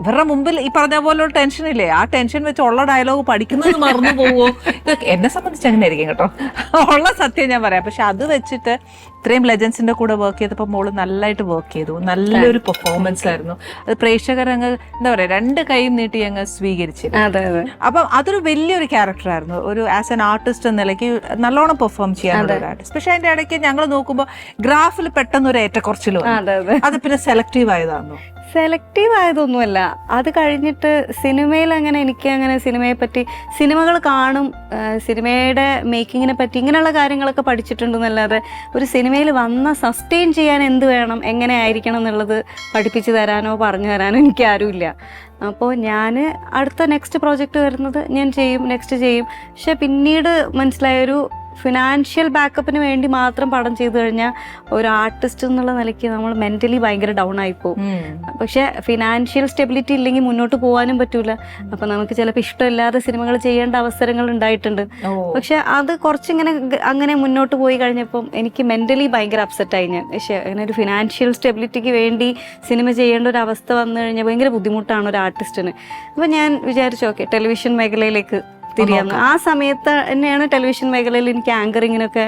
ഇവരുടെ മുമ്പിൽ ഈ പറഞ്ഞ പോലെ ഒരു ടെൻഷൻ ഇല്ലേ, ആ ടെൻഷൻ വെച്ച് ഉള്ള ഡയലോഗ് പഠിക്കുന്നത് മറന്നു പോവോ? ഇതൊക്കെ എന്നെ സംബന്ധിച്ച് അങ്ങനെ ആയിരിക്കും കേട്ടോ, ഉള്ള സത്യം ഞാൻ പറയാം. പക്ഷെ അത് വെച്ചിട്ട് ഇത്രയും ലെജൻസിന്റെ കൂടെ വർക്ക് ചെയ്തപ്പോൾ മോള് നല്ലതായിട്ട് വർക്ക് ചെയ്തു, നല്ലൊരു പെർഫോമൻസ് ആയിരുന്നു. അത് പ്രേക്ഷകർ അങ്ങ് എന്താ പറയാ, രണ്ട് കൈയും നീട്ടി അങ്ങ് സ്വീകരിച്ചു. അപ്പം അതൊരു വലിയൊരു ക്യാരക്ടറായിരുന്നു. ഒരു ആസ് എൻ ആർട്ടിസ്റ്റ് എന്ന നിലയ്ക്ക് നല്ലോണം പെർഫോം ചെയ്യാനുള്ള ഒരു ആർട്ടിസ്റ്റ്. പക്ഷെ അതിന്റെ ഇടയ്ക്ക് ഞങ്ങൾ നോക്കുമ്പോൾ ഗ്രാഫിൽ പെട്ടെന്ന് ഒരു ഏറ്റക്കുറച്ചിലും, അത് പിന്നെ സെലക്റ്റീവ് ആയതാണോ? സെലക്റ്റീവ് ആയതൊന്നുമല്ല, അത് കഴിഞ്ഞിട്ട് സിനിമയിൽ അങ്ങനെ എനിക്ക് അങ്ങനെ സിനിമയെ പറ്റി, സിനിമകൾ കാണും, സിനിമയുടെ മേക്കിങ്ങിനെ പറ്റി ഇങ്ങനെയുള്ള കാര്യങ്ങളൊക്കെ പഠിച്ചിട്ടുണ്ടെന്നല്ലാതെ ഒരു സിനിമയിൽ വന്ന സസ്റ്റെയിൻ ചെയ്യാൻ എന്ത് വേണം, എങ്ങനെ ആയിരിക്കണം എന്നുള്ളത് പഠിപ്പിച്ചു തരാനോ പറഞ്ഞു തരാനോ എനിക്ക് ആരുമില്ല. അപ്പോൾ ഞാൻ അടുത്ത നെക്സ്റ്റ് പ്രോജക്റ്റ് വരുന്നത് ഞാൻ ചെയ്യും, നെക്സ്റ്റ് ചെയ്യും. പക്ഷെ പിന്നീട് മനസ്സിലായൊരു ഫിനാൻഷ്യൽ ബാക്കപ്പിന് വേണ്ടി മാത്രം പടം ചെയ്തു കഴിഞ്ഞാൽ ഒരു ആർട്ടിസ്റ്റ് എന്നുള്ള നിലയ്ക്ക് നമ്മൾ മെന്റലി ഭയങ്കര ഡൗൺ ആയിപ്പോവും. പക്ഷെ ഫിനാൻഷ്യൽ സ്റ്റെബിലിറ്റി ഇല്ലെങ്കിൽ മുന്നോട്ട് പോകാനും പറ്റൂല. അപ്പൊ നമുക്ക് ചിലപ്പോൾ ഇഷ്ടമില്ലാതെ സിനിമകൾ ചെയ്യേണ്ട അവസരങ്ങൾ ഉണ്ടായിട്ടുണ്ട്. പക്ഷെ അത് കുറച്ചിങ്ങനെ അങ്ങനെ മുന്നോട്ട് പോയി കഴിഞ്ഞപ്പം എനിക്ക് മെന്റലി ഭയങ്കര അപ്സെറ്റായി ഞാൻ. പക്ഷെ അങ്ങനെ ഒരു ഫിനാൻഷ്യൽ സ്റ്റെബിലിറ്റിക്ക് വേണ്ടി സിനിമ ചെയ്യേണ്ട ഒരു അവസ്ഥ വന്നു കഴിഞ്ഞാൽ ഭയങ്കര ബുദ്ധിമുട്ടാണ് ഒരു ആർട്ടിസ്റ്റിന്. അപ്പൊ ഞാൻ വിചാരിച്ചു ഓക്കെ ടെലിവിഷൻ മേഖലയിലേക്ക് തിരിയാന്ന്. ആ സമയത്ത് തന്നെയാണ് ടെലിവിഷൻ മേഖലയിൽ എനിക്ക് ആങ്കറിങ്ങിനൊക്കെ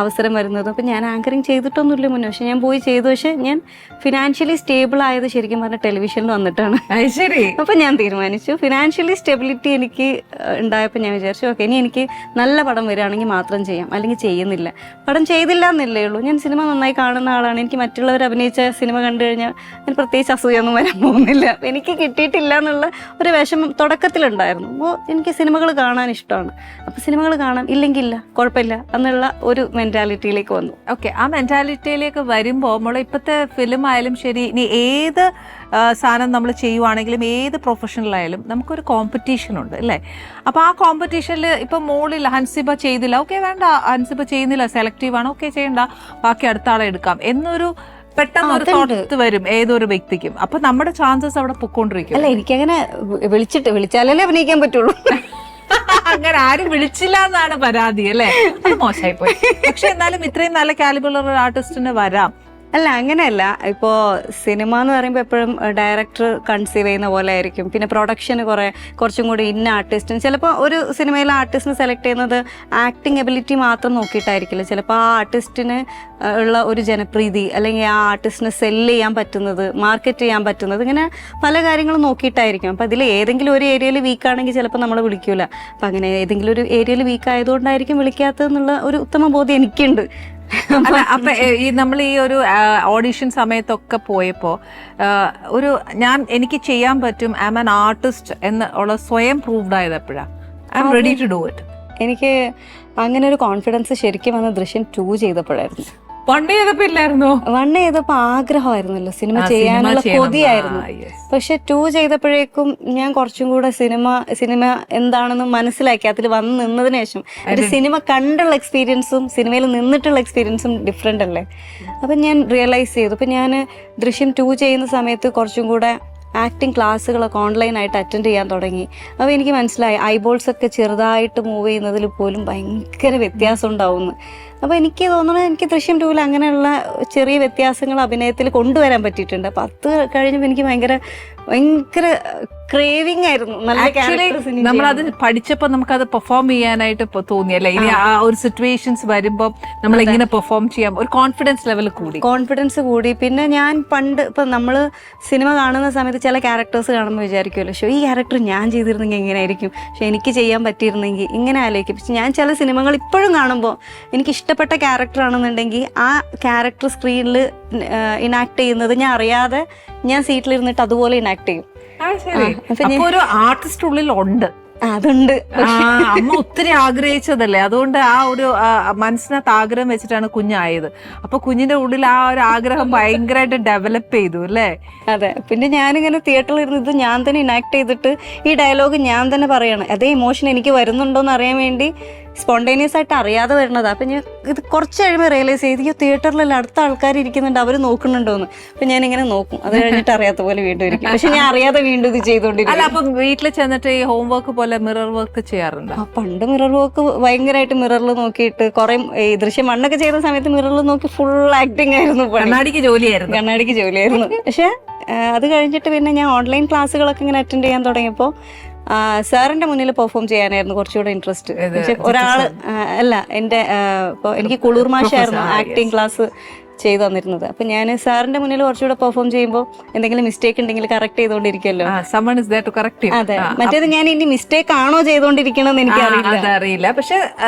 അവസരം വരുന്നത്. അപ്പം ഞാൻ ആങ്കറിങ് ചെയ്തിട്ടൊന്നുമില്ല മുന്നേ, പക്ഷെ ഞാൻ പോയി ചെയ്തു. പക്ഷെ ഞാൻ ഫിനാൻഷ്യലി സ്റ്റേബിൾ ആയത് ശരിക്കും പറഞ്ഞാൽ ടെലിവിഷനിൽ വന്നിട്ടാണ്. അപ്പം ഞാൻ തീരുമാനിച്ചു ഫിനാൻഷ്യലി സ്റ്റെബിലിറ്റി എനിക്ക് ഉണ്ടായപ്പോൾ ഞാൻ വിചാരിച്ചു ഓക്കെ ഇനി എനിക്ക് നല്ല പടം വരികയാണെങ്കിൽ മാത്രം ചെയ്യാം, അല്ലെങ്കിൽ ചെയ്യുന്നില്ല. പടം ചെയ്തില്ല എന്നല്ലേ ഉള്ളൂ. ഞാൻ സിനിമ നന്നായി കാണുന്ന ആളാണ്. എനിക്ക് മറ്റുള്ളവർ അഭിനയിച്ച സിനിമ കണ്ടു കഴിഞ്ഞാൽ ഞാൻ പ്രത്യേകിച്ച് അസൂയൊന്നും വരാൻ പോകുന്നില്ല. എനിക്ക് കിട്ടിയിട്ടില്ല എന്നുള്ള ഒരു വിഷമം തുടക്കത്തിലുണ്ടായിരുന്നു. അപ്പോൾ എനിക്ക് സിനിമകൾ കാണാൻ ഇഷ്ടമാണ്. അപ്പൊ സിനിമകൾ കാണാം, ഇല്ലെങ്കിൽ ഇല്ല, കുഴപ്പമില്ല എന്നുള്ള ഒരു മെന്റാലിറ്റിയിലേക്ക് വന്നു. ഓക്കെ, ആ മെന്റാലിറ്റിയിലേക്ക് വരുമ്പോൾ നമ്മൾ ഇപ്പോഴത്തെ ഫിലിം ആയാലും ശരി, ഇനി ഏത് സാധനം നമ്മൾ ചെയ്യുവാണെങ്കിലും ഏത് പ്രൊഫഷണലായാലും നമുക്കൊരു കോമ്പറ്റീഷൻ ഉണ്ട് അല്ലേ? അപ്പോൾ ആ കോമ്പറ്റീഷനിൽ ഇപ്പം മോളിൽ ഹൻസിബ ചെയ്തില്ല, ഓക്കെ വേണ്ട, ഹൻസിബ ചെയ്യുന്നില്ല, സെലക്റ്റീവ് ആണ്, ഓക്കെ ചെയ്യണ്ട, ബാക്കി അടുത്ത ആളെ എടുക്കാം എന്നൊരു പെട്ടെന്ന് ഒരു തോട്ട് വരും ഏതൊരു വ്യക്തിക്കും. അപ്പൊ നമ്മുടെ ചാൻസസ് അവിടെ പൊക്കോണ്ടിരിക്കും. അല്ല, എനിക്കങ്ങനെ വിളിച്ചാലല്ലേ അഭിനയിക്കാൻ പറ്റുള്ളൂ. അങ്ങനെ ആരും വിളിച്ചില്ല എന്നാണ് പരാതി അല്ലേ? അത് മോശമായി പോയി. പക്ഷെ എന്നാലും ഇത്രയും നല്ല കാലിബറുള്ള ഒരു ആർട്ടിസ്റ്റിന് വരാം. അല്ല, അങ്ങനെയല്ല. ഇപ്പോൾ സിനിമ എന്ന് പറയുമ്പോൾ എപ്പോഴും ഡയറക്ടർ കൺസീവ് ചെയ്യുന്ന പോലെ ആയിരിക്കും. പിന്നെ പ്രൊഡക്ഷന് കുറച്ചും കൂടി ഇന്ന ആർട്ടിസ്റ്റിന്, ചിലപ്പോൾ ഒരു സിനിമയിലെ ആർട്ടിസ്റ്റിനെ സെലക്ട് ചെയ്യുന്നത് ആക്ടിങ് എബിലിറ്റി മാത്രം നോക്കിയിട്ടായിരിക്കില്ല. ചിലപ്പോൾ ആ ആർട്ടിസ്റ്റിന് ഉള്ള ഒരു ജനപ്രീതി, അല്ലെങ്കിൽ ആ ആർട്ടിസ്റ്റിനെ സെല്ല് ചെയ്യാൻ പറ്റുന്നത്, മാർക്കറ്റ് ചെയ്യാൻ പറ്റുന്നത്, ഇങ്ങനെ പല കാര്യങ്ങളും നോക്കിയിട്ടായിരിക്കും. അപ്പം അതിൽ ഏതെങ്കിലും ഒരു ഏരിയയിൽ വീക്കാണെങ്കിൽ ചിലപ്പോൾ നമ്മൾ വിളിക്കൂല. അപ്പം അങ്ങനെ ഏതെങ്കിലും ഒരു ഏരിയയിൽ വീക്ക് ആയതുകൊണ്ടായിരിക്കും വിളിക്കാത്തതെന്നുള്ള ഒരു ഉത്തമ ബോധ്യം എനിക്കുണ്ട്. അപ്പൊ ഈ നമ്മൾ ഈ ഒരു ഓഡിഷൻ സമയത്തൊക്കെ പോയപ്പോ എനിക്ക് ചെയ്യാൻ പറ്റും, ഐ ആം ആൻ ആർട്ടിസ്റ്റ് എന്നുള്ള സ്വയം പ്രൂവ്ഡ് ആയത് എപ്പോഴാണ്? I am ready to do it. എനിക്ക് അങ്ങനെ ഒരു കോൺഫിഡൻസ് ശരിക്കും വന്ന ദൃശ്യം 2 ചെയ്തപ്പോഴായിരുന്നു. വൺ ചെയ്തപ്പോ ആഗ്രഹമായിരുന്നല്ലോ, സിനിമ ചെയ്യാനുള്ള കൊതിയായിരുന്നു. പക്ഷെ 2 ചെയ്തപ്പോഴേക്കും ഞാൻ കുറച്ചും കൂടെ സിനിമ എന്താണെന്ന് മനസ്സിലാക്കി. അതിൽ വന്ന് നിന്നതിന് ശേഷം ഒരു സിനിമ കണ്ടുള്ള എക്സ്പീരിയൻസും സിനിമയിൽ നിന്നിട്ടുള്ള എക്സ്പീരിയൻസും ഡിഫറെന്റ് അല്ലേ. അപ്പം ഞാൻ റിയലൈസ് ചെയ്തു. അപ്പം ഞാൻ ദൃശ്യം 2 ചെയ്യുന്ന സമയത്ത് കുറച്ചും കൂടെ ആക്ടിങ് ക്ലാസ്സുകളൊക്കെ ഓൺലൈനായിട്ട് അറ്റൻഡ് ചെയ്യാൻ തുടങ്ങി. അപ്പോൾ എനിക്ക് മനസ്സിലായി ഐബോൾസ് ഒക്കെ ചെറുതായിട്ട് മൂവ് ചെയ്യുന്നതിൽ പോലും ഭയങ്കര വ്യത്യാസം ഉണ്ടാവുന്നു. അപ്പോൾ എനിക്ക് തോന്നുന്നത് എനിക്ക് ദൃശ്യം 2 അങ്ങനെയുള്ള ചെറിയ വ്യത്യാസങ്ങൾ അഭിനയത്തിൽ കൊണ്ടുവരാൻ പറ്റിയിട്ടുണ്ട്. അപ്പോൾ അത് കഴിഞ്ഞപ്പോൾ എനിക്ക് ഭയങ്കര ക്രേവിംഗ് ആയിരുന്നു. നമ്മളത് പഠിച്ചപ്പോൾ നമുക്കത് പെർഫോം ചെയ്യാനായിട്ട് തോന്നിയല്ലേ? ഇനി ആ ഒരു സിറ്റുവേഷൻസ് വരുമ്പോൾ നമ്മൾ എങ്ങനെ പെർഫോം ചെയ്യാം, ഒരു കോൺഫിഡൻസ് ലെവൽ കൂടി. പിന്നെ ഞാൻ പണ്ട് ഇപ്പം നമ്മൾ സിനിമ കാണുന്ന സമയത്ത് ചില ക്യാരക്ടേഴ്സ് കാണുമ്പോൾ വിചാരിക്കുമല്ലോ, ഈ ക്യാരക്ടർ ഞാൻ ചെയ്തിരുന്നെങ്കിൽ എങ്ങനെയായിരിക്കും, പക്ഷെ എനിക്ക് ചെയ്യാൻ പറ്റിയിരുന്നെങ്കിൽ ഇങ്ങനെ ആലോചിക്കും. പക്ഷെ ഞാൻ ചില സിനിമകൾ ഇപ്പോഴും കാണുമ്പോൾ എനിക്ക് ഇഷ്ടപ്പെട്ട ക്യാരക്ടർ ആണെന്നുണ്ടെങ്കിൽ ആ ക്യാരക്ടർ സ്ക്രീനിൽ ഇനാക്ട് ചെയ്യുന്നത് ഞാൻ അറിയാതെ ഞാൻ സീറ്റിലിരുന്നിട്ട് അതുപോലെ ഇനാക്ട് ചെയ്യും. ഒരു ആർട്ടിസ്റ്റ് ഉള്ളിൽ ഉണ്ട്. അതുണ്ട്. അമ്മ ഒത്തിരി ആഗ്രഹിച്ചതല്ലേ, അതുകൊണ്ട് ആ ഒരു മനസ്സിനകത്ത് ആഗ്രഹം വെച്ചിട്ടാണ് കുഞ്ഞായത്. അപ്പൊ കുഞ്ഞിന്റെ ഉള്ളിൽ ആ ഒരു ആഗ്രഹം ഭയങ്കരമായിട്ട് ഡെവലപ്പ് ചെയ്തു അല്ലേ? അതെ. പിന്നെ ഞാനിങ്ങനെ തിയേറ്ററിൽ ഇരുന്ന് ഇത് ഞാൻ തന്നെ ഇനാക്ട് ചെയ്തിട്ട് ഈ ഡയലോഗ് ഞാൻ തന്നെ പറയണം. അതേ ഇമോഷൻ എനിക്ക് വരുന്നുണ്ടോന്ന് അറിയാൻ വേണ്ടി സ്പോണ്ടേനിയസ് ആയിട്ട് അറിയാതെ വരുന്നത്. അപ്പം ഞാൻ ഇത് കുറച്ച് കഴിയുമ്പോൾ റിയലൈസ് ചെയ്ത് ഈ തിയേറ്ററിലല്ല അടുത്ത ആൾക്കാർ ഇരിക്കുന്നുണ്ട്, അവർ നോക്കുന്നുണ്ടോന്ന്. അപ്പം ഞാനിങ്ങനെ നോക്കും, അത് കഴിഞ്ഞിട്ട് അറിയാത്ത പോലെ വീണ്ടും ഇരിക്കും. പക്ഷെ ഞാൻ അറിയാതെ വീണ്ടും ഇത് ചെയ്തോണ്ടിരിക്കും. അല്ല, അപ്പം വീട്ടിൽ ചെന്നിട്ട് ഈ ഹോംവർക്ക് പോലെ മിറർ വർക്ക് ചെയ്യാറുണ്ട്? പണ്ട് മിറർ വർക്ക് ഭയങ്കരമായിട്ട് മിററിൽ നോക്കിയിട്ട് കുറെ ഈ ദൃശ്യം മണ്ണൊക്കെ ചെയ്ത സമയത്ത് മിററിൽ നോക്കി ഫുൾ ആക്ടിങ് ആയിരുന്നു. കണ്ണാടിക്ക് ജോലിയായിരുന്നു. കണ്ണാടിക്ക് ജോലിയായിരുന്നു. പക്ഷെ അത് കഴിഞ്ഞിട്ട് പിന്നെ ഞാൻ ഓൺലൈൻ ക്ലാസ്സുകളൊക്കെ ഇങ്ങനെ അറ്റൻഡ് ചെയ്യാൻ തുടങ്ങിയപ്പോൾ സാറിന്റെ മുന്നിൽ പെർഫോം ചെയ്യാനായിരുന്നു കുറച്ചുകൂടെ ഇൻട്രസ്റ്റ്. പക്ഷെ ഒരാള് അല്ല, എന്റെ ഇപ്പോൾ എനിക്ക് കുളൂർ മാഷായിരുന്നു ആക്ടിങ് ക്ലാസ് ചെയ്തു തന്നിരുന്നത്. അപ്പൊ ഞാൻ സാറിന്റെ മുന്നിൽ കുറച്ചുകൂടെ പെർഫോം ചെയ്യുമ്പോൾ എന്തെങ്കിലും മിസ്റ്റേക്ക് ഉണ്ടെങ്കിൽ കറക്റ്റ് ചെയ്തോണ്ടിരിക്കുമല്ലോ. അതെ, മറ്റേത് ഞാൻ ഇനി മിസ്റ്റേക്ക് ആണോ ചെയ്തോണ്ടിരിക്കണമെന്ന് എനിക്ക് അറിയില്ല. പക്ഷെ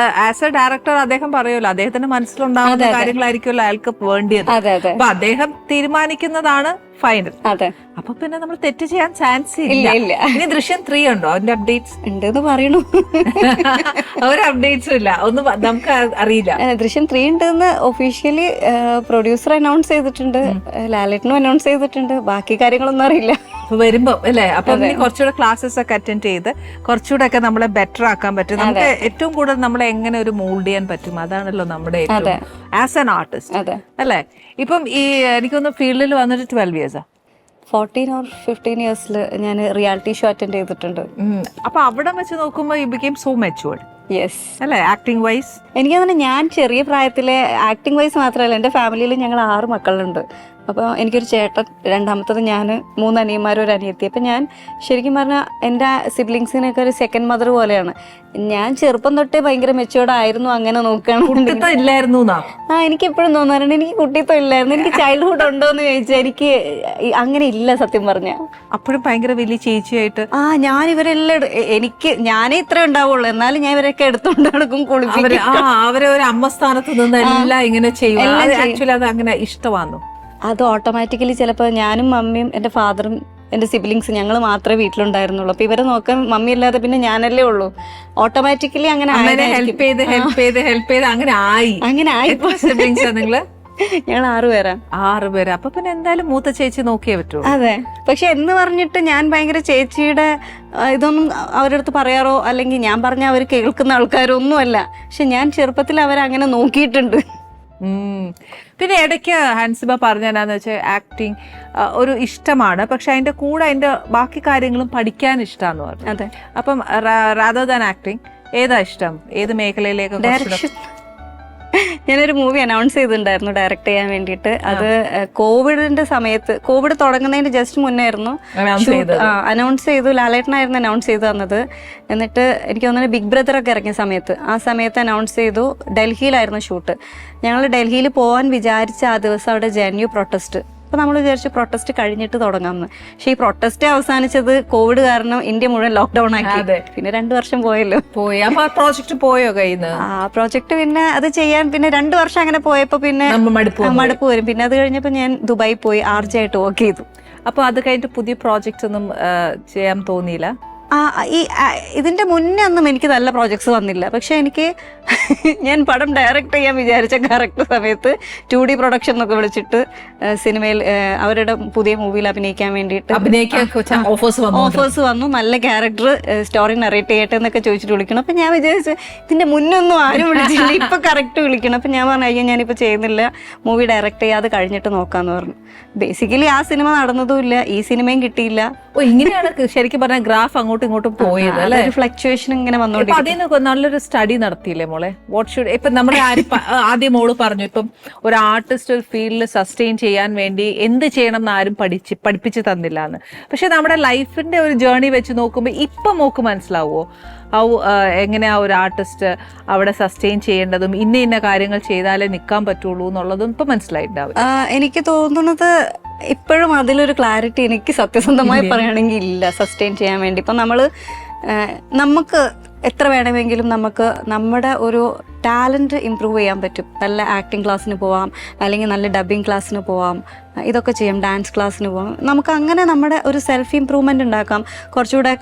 ആസ് എ ഡയറക്ടർ അദ്ദേഹം പറയുമല്ലോ, അദ്ദേഹത്തിന്റെ മനസ്സിലുണ്ടാവുന്ന കാര്യങ്ങളായിരിക്കുമല്ലോ അയാൾക്ക് വേണ്ടിയത്. അപ്പൊ അദ്ദേഹം തീരുമാനിക്കുന്നതാണ് ഫൈനൽ. അതെ. അപ്പൊ പിന്നെ നമ്മൾ തെറ്റ് ചെയ്യാൻ ചാൻസ് ഇല്ല. ഇനി ദൃശ്യം 3 ഉണ്ടോ? അതിന്റെ അപ്ഡേറ്റ്സ് ഉണ്ടെന്ന് പറയണു. ഒരു അപ്ഡേറ്റ്സും ഇല്ല, ഒന്നും നമുക്ക് അറിയില്ല. ദൃശ്യം 3 ഉണ്ടെന്ന് ഒഫീഷ്യലി പ്രൊഡ്യൂസർ അനൗൺസ് ചെയ്തിട്ടുണ്ട്, ലാലേട്ടനും അനൗൺസ് ചെയ്തിട്ടുണ്ട്. ബാക്കി കാര്യങ്ങളൊന്നും അറിയില്ല. വരുമ്പോ അല്ലേ? അപ്പൊ കുറച്ചുകൂടെ ക്ലാസ്സസ് ഒക്കെ അറ്റൻഡ് ചെയ്ത് കുറച്ചുകൂടെ ഒക്കെ നമ്മളെ ബെറ്റർ ആക്കാൻ പറ്റും. നമുക്ക് ഏറ്റവും കൂടുതൽ നമ്മളെ എങ്ങനെ ഒരു മോൾഡ് ചെയ്യാൻ പറ്റും, അതാണല്ലോ നമ്മുടെ ആസ് ആൻ ആർട്ടിസ്റ്റ് അല്ലേ? ഇപ്പം ഈ എനിക്കൊന്ന് ഫീൽഡിൽ വന്നിട്ട് 12 years 14 or 15 yearsല് ഞാൻ റിയാലിറ്റി ഷോ അറ്റൻഡ് ചെയ്തിട്ടുണ്ട്. അപ്പൊ അവിടെ വെച്ച് നോക്കുമ്പോ you became so matured. Yes. അല്ലേ? ആക്ടിംഗ് വൈസ് എനിക്ക് തന്നെ ഞാൻ ചെറിയ പ്രായത്തിലെ ആക്ടിംഗ് വൈസ് മാത്രമല്ല, എൻ്റെ ഫാമിലിയിൽ ഞങ്ങൾ 6 മക്കളുണ്ട്. അപ്പോൾ എനിക്കൊരു ചേട്ടൻ, രണ്ടാമത്തത് ഞാൻ, 3 അനിയന്മാരും ഒരു അനിയത്തി. അപ്പം ഞാൻ ശരിക്കും പറഞ്ഞാൽ എൻ്റെ സിബ്ലിങ്സിനൊക്കെ ഒരു സെക്കൻഡ് മദർ പോലെയാണ്. ഞാൻ ചെറുപ്പം തൊട്ടേ ഭയങ്കര മെച്ചുവേർഡ് ആയിരുന്നു. അങ്ങനെ നോക്കുകയാണെന്നുണ്ടായിരുന്നു. എനിക്ക് എപ്പോഴും തോന്നാറുണ്ട് എനിക്ക് കുട്ടിത്വം ഇല്ലായിരുന്നു. എനിക്ക് ചൈൽഡ്ഹുഡ് ഉണ്ടോ എന്ന് ചോദിച്ചാൽ എനിക്ക് അങ്ങനെ ഇല്ല സത്യം പറഞ്ഞ. അപ്പോഴും ഭയങ്കര വലിയ ചേച്ചിയായിട്ട് ഞാൻ ഇവരെല്ലാം ഞാനേ ഇത്ര ഉണ്ടാവുള്ളൂ, എന്നാലും ഞാൻ ഇവരൊക്കെ എടുത്തോണ്ട് നടക്കും, കുളിപ്പിക്കും. അവരെ ഒരു അമ്മ സ്ഥാനത്ത് നിന്ന് എല്ലാം ഇങ്ങനെ ചെയ്യും. ആക്ച്വലി അത് അങ്ങനെ ഇഷ്ടമാണോ? അത് ഓട്ടോമാറ്റിക്കലി ചിലപ്പോൾ ഞാനും മമ്മിയും എൻ്റെ ഫാദറും എൻ്റെ സിബ്ലിങ്സ് ഞങ്ങൾ മാത്രമേ വീട്ടിലുണ്ടായിരുന്നുള്ളൂ. അപ്പൊ ഇവരെ നോക്കാൻ മമ്മി അല്ലാതെ പിന്നെ ഞാനല്ലേ ഉള്ളൂ. ഓട്ടോമാറ്റിക്കലി അങ്ങനെ ഹെൽപ്പ് ചെയ്ത് അങ്ങനെ ആയി. നിങ്ങള് ഞങ്ങൾ 6 പേരാ. 6 പേര്. അപ്പൊ പിന്നെ എന്തായാലും മൂത്ത ചേച്ചി നോക്കിയേ പറ്റുള്ളൂ. അതെ. പക്ഷെ എന്ന് പറഞ്ഞിട്ട് ഞാൻ ഭയങ്കര ചേച്ചിയുടെ ഇതൊന്നും അവരുടെ അടുത്ത് പറയാറോ അല്ലെങ്കിൽ ഞാൻ പറഞ്ഞ അവർ കേൾക്കുന്ന ആൾക്കാരോ ഒന്നുമല്ല. പക്ഷെ ഞാൻ ചെറുപ്പത്തിൽ അവരങ്ങനെ നോക്കിയിട്ടുണ്ട്. പിന്നെ ഇടയ്ക്ക് ഹൻസിബ പറഞ്ഞെന്നാന്ന് വെച്ചാൽ ആക്ടിങ് ഒരു ഇഷ്ടമാണ്, പക്ഷെ അതിന്റെ കൂടെ അതിന്റെ ബാക്കി കാര്യങ്ങളും പഠിക്കാൻ ഇഷ്ടമാന്ന് പറഞ്ഞു. അതെ. അപ്പം റാദർ ദാൻ ആക്ടിങ് ഏതാ ഇഷ്ടം? ഏത് മേഖലയിലേക്ക്? ഡയറക്ഷൻ. ഞാനൊരു മൂവി അനൗൺസ് ചെയ്തിട്ടുണ്ടായിരുന്നു ഡയറക്റ്റ് ചെയ്യാൻ വേണ്ടിയിട്ട്. അത് കോവിഡിന്റെ സമയത്ത്, കോവിഡ് തുടങ്ങുന്നതിന് ജസ്റ്റ് മുന്നേ ആയിരുന്നു അനൗൺസ് ചെയ്തു. ലാലേട്ടനായിരുന്നു അനൗൺസ് ചെയ്തു തന്നത്. എന്നിട്ട് എനിക്ക് തോന്നുന്നു ബിഗ് ബ്രദർ ഒക്കെ ഇറങ്ങിയ സമയത്ത്, ആ സമയത്ത് അനൗൺസ് ചെയ്തു. ഡൽഹിയിലായിരുന്നു ഷൂട്ട്. ഞങ്ങൾ ഡൽഹിയിൽ പോകാൻ വിചാരിച്ച ആ ദിവസം അവിടെ ജെന്യു പ്രൊട്ടസ്റ്റ്. അപ്പോൾ നമ്മൾ വിചാരിച്ചു പ്രൊട്ടസ്റ്റ് കഴിഞ്ഞിട്ട് തുടങ്ങാമെന്ന്. പക്ഷെ ഈ പ്രൊട്ടസ്റ്റ് അവസാനിച്ചത് കോവിഡ് കാരണം ഇന്ത്യ മുഴുവൻ ലോക്ക്ഡൌൺ ആക്കി. പിന്നെ 2 വർഷം പോയല്ലോ. പ്രോജക്ട് പോയോ കയ്യിന്ന്? ആ പ്രോജക്ട് പിന്നെ അത് ചെയ്യാൻ പിന്നെ 2 വർഷം അങ്ങനെ പോയപ്പോ പിന്നെ മടുപ്പ് വരും. പിന്നെ അത് കഴിഞ്ഞപ്പോ ഞാൻ ദുബായി പോയി RJ ആയിട്ട് വർക്ക് ചെയ്തു. അപ്പൊ അത് കഴിഞ്ഞിട്ട് പുതിയ പ്രോജക്ട്സ് ഒന്നും ചെയ്യാൻ തോന്നിയില്ല? ഇതിന്റെ മുന്നേ ഒന്നും എനിക്ക് നല്ല പ്രോജക്ട്സ് വന്നില്ല. പക്ഷെ എനിക്ക് ഞാൻ പടം ഡയറക്റ്റ് ചെയ്യാൻ വിചാരിച്ച കറക്റ്റ് സമയത്ത് 2D പ്രൊഡക്ഷൻ എന്നൊക്കെ വിളിച്ചിട്ട് സിനിമയിൽ അവരുടെ പുതിയ മൂവിയിൽ അഭിനയിക്കാൻ വേണ്ടിയിട്ട് ഓഫേഴ്സ് വന്നു. നല്ല ക്യാരക്ടർ, സ്റ്റോറി നറേറ്റ് ചെയ്യട്ടെ എന്നൊക്കെ ചോദിച്ചിട്ട് വിളിക്കണം. അപ്പൊ ഞാൻ വിചാരിച്ചു ഇതിന്റെ മുന്നൊന്നും ആരും വിളിച്ചില്ല, ഇപ്പൊ കറക്റ്റ് വിളിക്കണം. അപ്പൊ ഞാൻ പറഞ്ഞു അയ്യോ ഞാനിപ്പോ ചെയ്യുന്നില്ല, മൂവി ഡയറക്റ്റ് ചെയ്യാതെ കഴിഞ്ഞിട്ട് നോക്കാന്ന് പറഞ്ഞു. ബേസിക്കലി ആ സിനിമ നടന്നതുമില്ല, ഈ സിനിമയും കിട്ടിയില്ല. ഇങ്ങനെയാണ് ശരിക്കും പറഞ്ഞ ഗ്രാഫ് അങ്ങോട്ടും ഇങ്ങോട്ടും പോയത് അല്ലെ? ഫ്ലക്ച്വേഷൻ ഇങ്ങനെ വന്നോണ്ടിരിക്കും. അതിന് നല്ലൊരു സ്റ്റഡി നടത്തിയില്ലേ മോളെ? വാട്ട് ഷുഡ് ഇപ്പൊ നമ്മുടെ ആദ്യം മോള് പറഞ്ഞു, ഇപ്പം ഒരു ആർട്ടിസ്റ്റ് ഒരു ഫീൽഡിൽ സസ്റ്റെയിൻ ചെയ്യാൻ വേണ്ടി എന്ത് ചെയ്യണം എന്ന് ആരും പഠിപ്പിച്ച് തന്നില്ല എന്ന്. പക്ഷെ നമ്മുടെ ലൈഫിന്റെ ഒരു ജേർണി വെച്ച് നോക്കുമ്പോൾ ഇപ്പൊ മോക്ക് മനസ്സിലാവുമോ എങ്ങനെയാ ഒരു ആർട്ടിസ്റ്റ് അവിടെ സസ്റ്റെയിൻ ചെയ്യേണ്ടതും ഇന്ന കാര്യങ്ങൾ ചെയ്താലേ നിൽക്കാൻ പറ്റുള്ളൂ എന്നുള്ളതും ഇപ്പൊ മനസ്സിലായിട്ടുണ്ടാവും? എനിക്ക് തോന്നുന്നത് ഇപ്പോഴും അതിലൊരു ക്ലാരിറ്റി എനിക്ക് സത്യസന്ധമായി പറയുകയാണെങ്കിൽ ഇല്ല സസ്റ്റെയിൻ ചെയ്യാൻ വേണ്ടി. ഇപ്പം നമുക്ക് എത്ര വേണമെങ്കിലും നമുക്ക് നമ്മുടെ ഒരു ടാലൻറ്റ് ഇമ്പ്രൂവ് ചെയ്യാൻ പറ്റും. നല്ല ആക്ടിങ് ക്ലാസ്സിന് പോവാം, അല്ലെങ്കിൽ നല്ല ഡബ്ബിങ് ക്ലാസ്സിന് പോവാം, ഇതൊക്കെ ചെയ്യാം, ഡാൻസ് ക്ലാസ്സിന് പോവാം. നമുക്ക് അങ്ങനെ നമ്മുടെ ഒരു സെൽഫ് ഇമ്പ്രൂവ്മെൻ്റ് ഉണ്ടാക്കാം, കുറച്ചുകൂടെ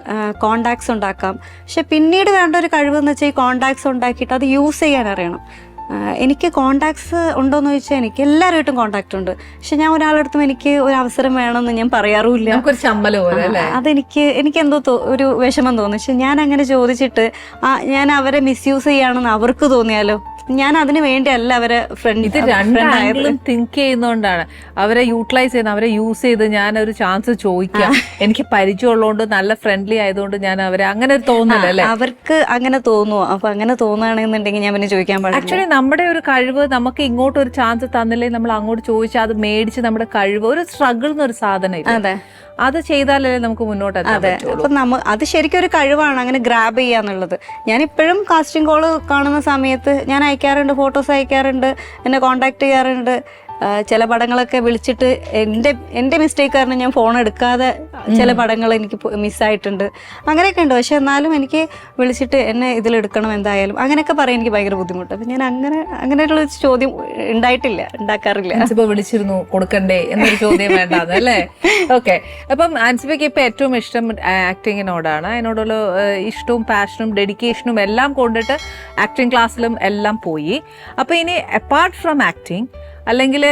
കോണ്ടാക്ട്സ് ഉണ്ടാക്കാം. പക്ഷെ പിന്നീട് വേണ്ട ഒരു കഴിവെന്ന് വെച്ചാൽ ഈ കോണ്ടാക്ട്സ് ഉണ്ടാക്കിയിട്ട് അത് യൂസ് ചെയ്യാൻ അറിയണം. എനിക്ക് കോണ്ടാക്ട്സ് ഉണ്ടോയെന്ന് ചോദിച്ചാൽ എനിക്ക് എല്ലാവരുമായിട്ടും കോണ്ടാക്ട് ഉണ്ട്. പക്ഷെ ഞാൻ ഒരാളടുത്തും എനിക്ക് ഒരു അവസരം വേണമെന്ന് ഞാൻ പറയാറുമില്ല. എനിക്ക് എന്തോ ഒരു വിഷമം തോന്നും. പക്ഷെ ഞാൻ അങ്ങനെ ചോദിച്ചിട്ട് ഞാൻ അവരെ മിസ്യൂസ് ചെയ്യാണെന്ന് അവർക്ക് തോന്നിയാലോ, ഞാൻ അതിന് വേണ്ടിയല്ല അവരെ ഫ്രണ്ട്. ഇത് രണ്ടായാലും തിങ്ക് ചെയ്യുന്നോണ്ടാണ് അവരെ യൂട്ടിലൈസ് ചെയ്യുന്ന, അവരെ യൂസ് ചെയ്ത് ഞാൻ ഒരു ചാൻസ് ചോദിക്കാം, എനിക്ക് പരിചയമുള്ളതുകൊണ്ട് നല്ല ഫ്രണ്ട്ലി ആയതുകൊണ്ട് ഞാൻ അവരെ അങ്ങനെ ഒരു തോന്നലല്ലേ, അവർക്ക് അങ്ങനെ തോന്നുമോ? അപ്പൊ അങ്ങനെ തോന്നുകയാണെന്നുണ്ടെങ്കിൽ ഞാൻ പിന്നെ ചോദിക്കാൻ പാടില്ല. ആക്ച്വലി നമ്മുടെ ഒരു കഴിവ് നമുക്ക് ഇങ്ങോട്ട് ഒരു ചാൻസ് തന്നില്ലേ, നമ്മൾ അങ്ങോട്ട് ചോദിച്ചാൽ അത് മേടിച്ച് നമ്മുടെ കഴിവ്, ഒരു സ്ട്രഗിൾ എന്നൊരു സാധനം ഇല്ല, അതെ, അത് ചെയ്താലേ നമുക്ക് മുന്നോട്ട് എത്താൻ പറ്റുള്ളൂ. അപ്പൊ അത് ശരിക്കും ഒരു കഴിവാണ്, അങ്ങനെ ഗ്രാബ് ചെയ്യാന്നുള്ളത്. ഞാൻ ഇപ്പോഴും കാസ്റ്റിംഗ് കോള് കാണുന്ന സമയത്ത് ഞാൻ അയക്കാറുണ്ട്, ഫോട്ടോസ് അയക്കാറുണ്ട്, എന്നെ കോണ്ടാക്ട് ചെയ്യാറുണ്ട്. ചില പടങ്ങളൊക്കെ വിളിച്ചിട്ട് എൻ്റെ മിസ്റ്റേക്ക് കാരണം ഞാൻ ഫോൺ എടുക്കാതെ ചില പടങ്ങൾ എനിക്ക് മിസ്സായിട്ടുണ്ട്. അങ്ങനെയൊക്കെ ഉണ്ട്. പക്ഷെ എന്നാലും എനിക്ക് വിളിച്ചിട്ട് എന്നെ ഇതിലെടുക്കണം എന്തായാലും, അങ്ങനെയൊക്കെ പറയാൻ എനിക്ക് ഭയങ്കര ബുദ്ധിമുട്ട്. അപ്പം ഞാൻ അങ്ങനെയുള്ള ചോദ്യം ഉണ്ടാക്കാറില്ല. ആൻസിബ വിളിച്ചിരുന്നു കൊടുക്കണ്ടേ എന്നൊരു ചോദ്യം വേണ്ടാന്ന് അല്ലേ? ഓക്കെ. അപ്പം ആൻസിബയ്ക്ക് ഇപ്പം ഏറ്റവും ഇഷ്ടം ആക്ടിങ്ങിനോടാണ്. അതിനോടുള്ള ഇഷ്ടവും പാഷനും ഡെഡിക്കേഷനും എല്ലാം കൊണ്ടിട്ട് ആക്ടിങ് ക്ലാസ്സിലും എല്ലാം പോയി. അപ്പം ഇനി അപ്പാർട്ട് ഫ്രം ആക്ടിങ്, അല്ലെങ്കിൽ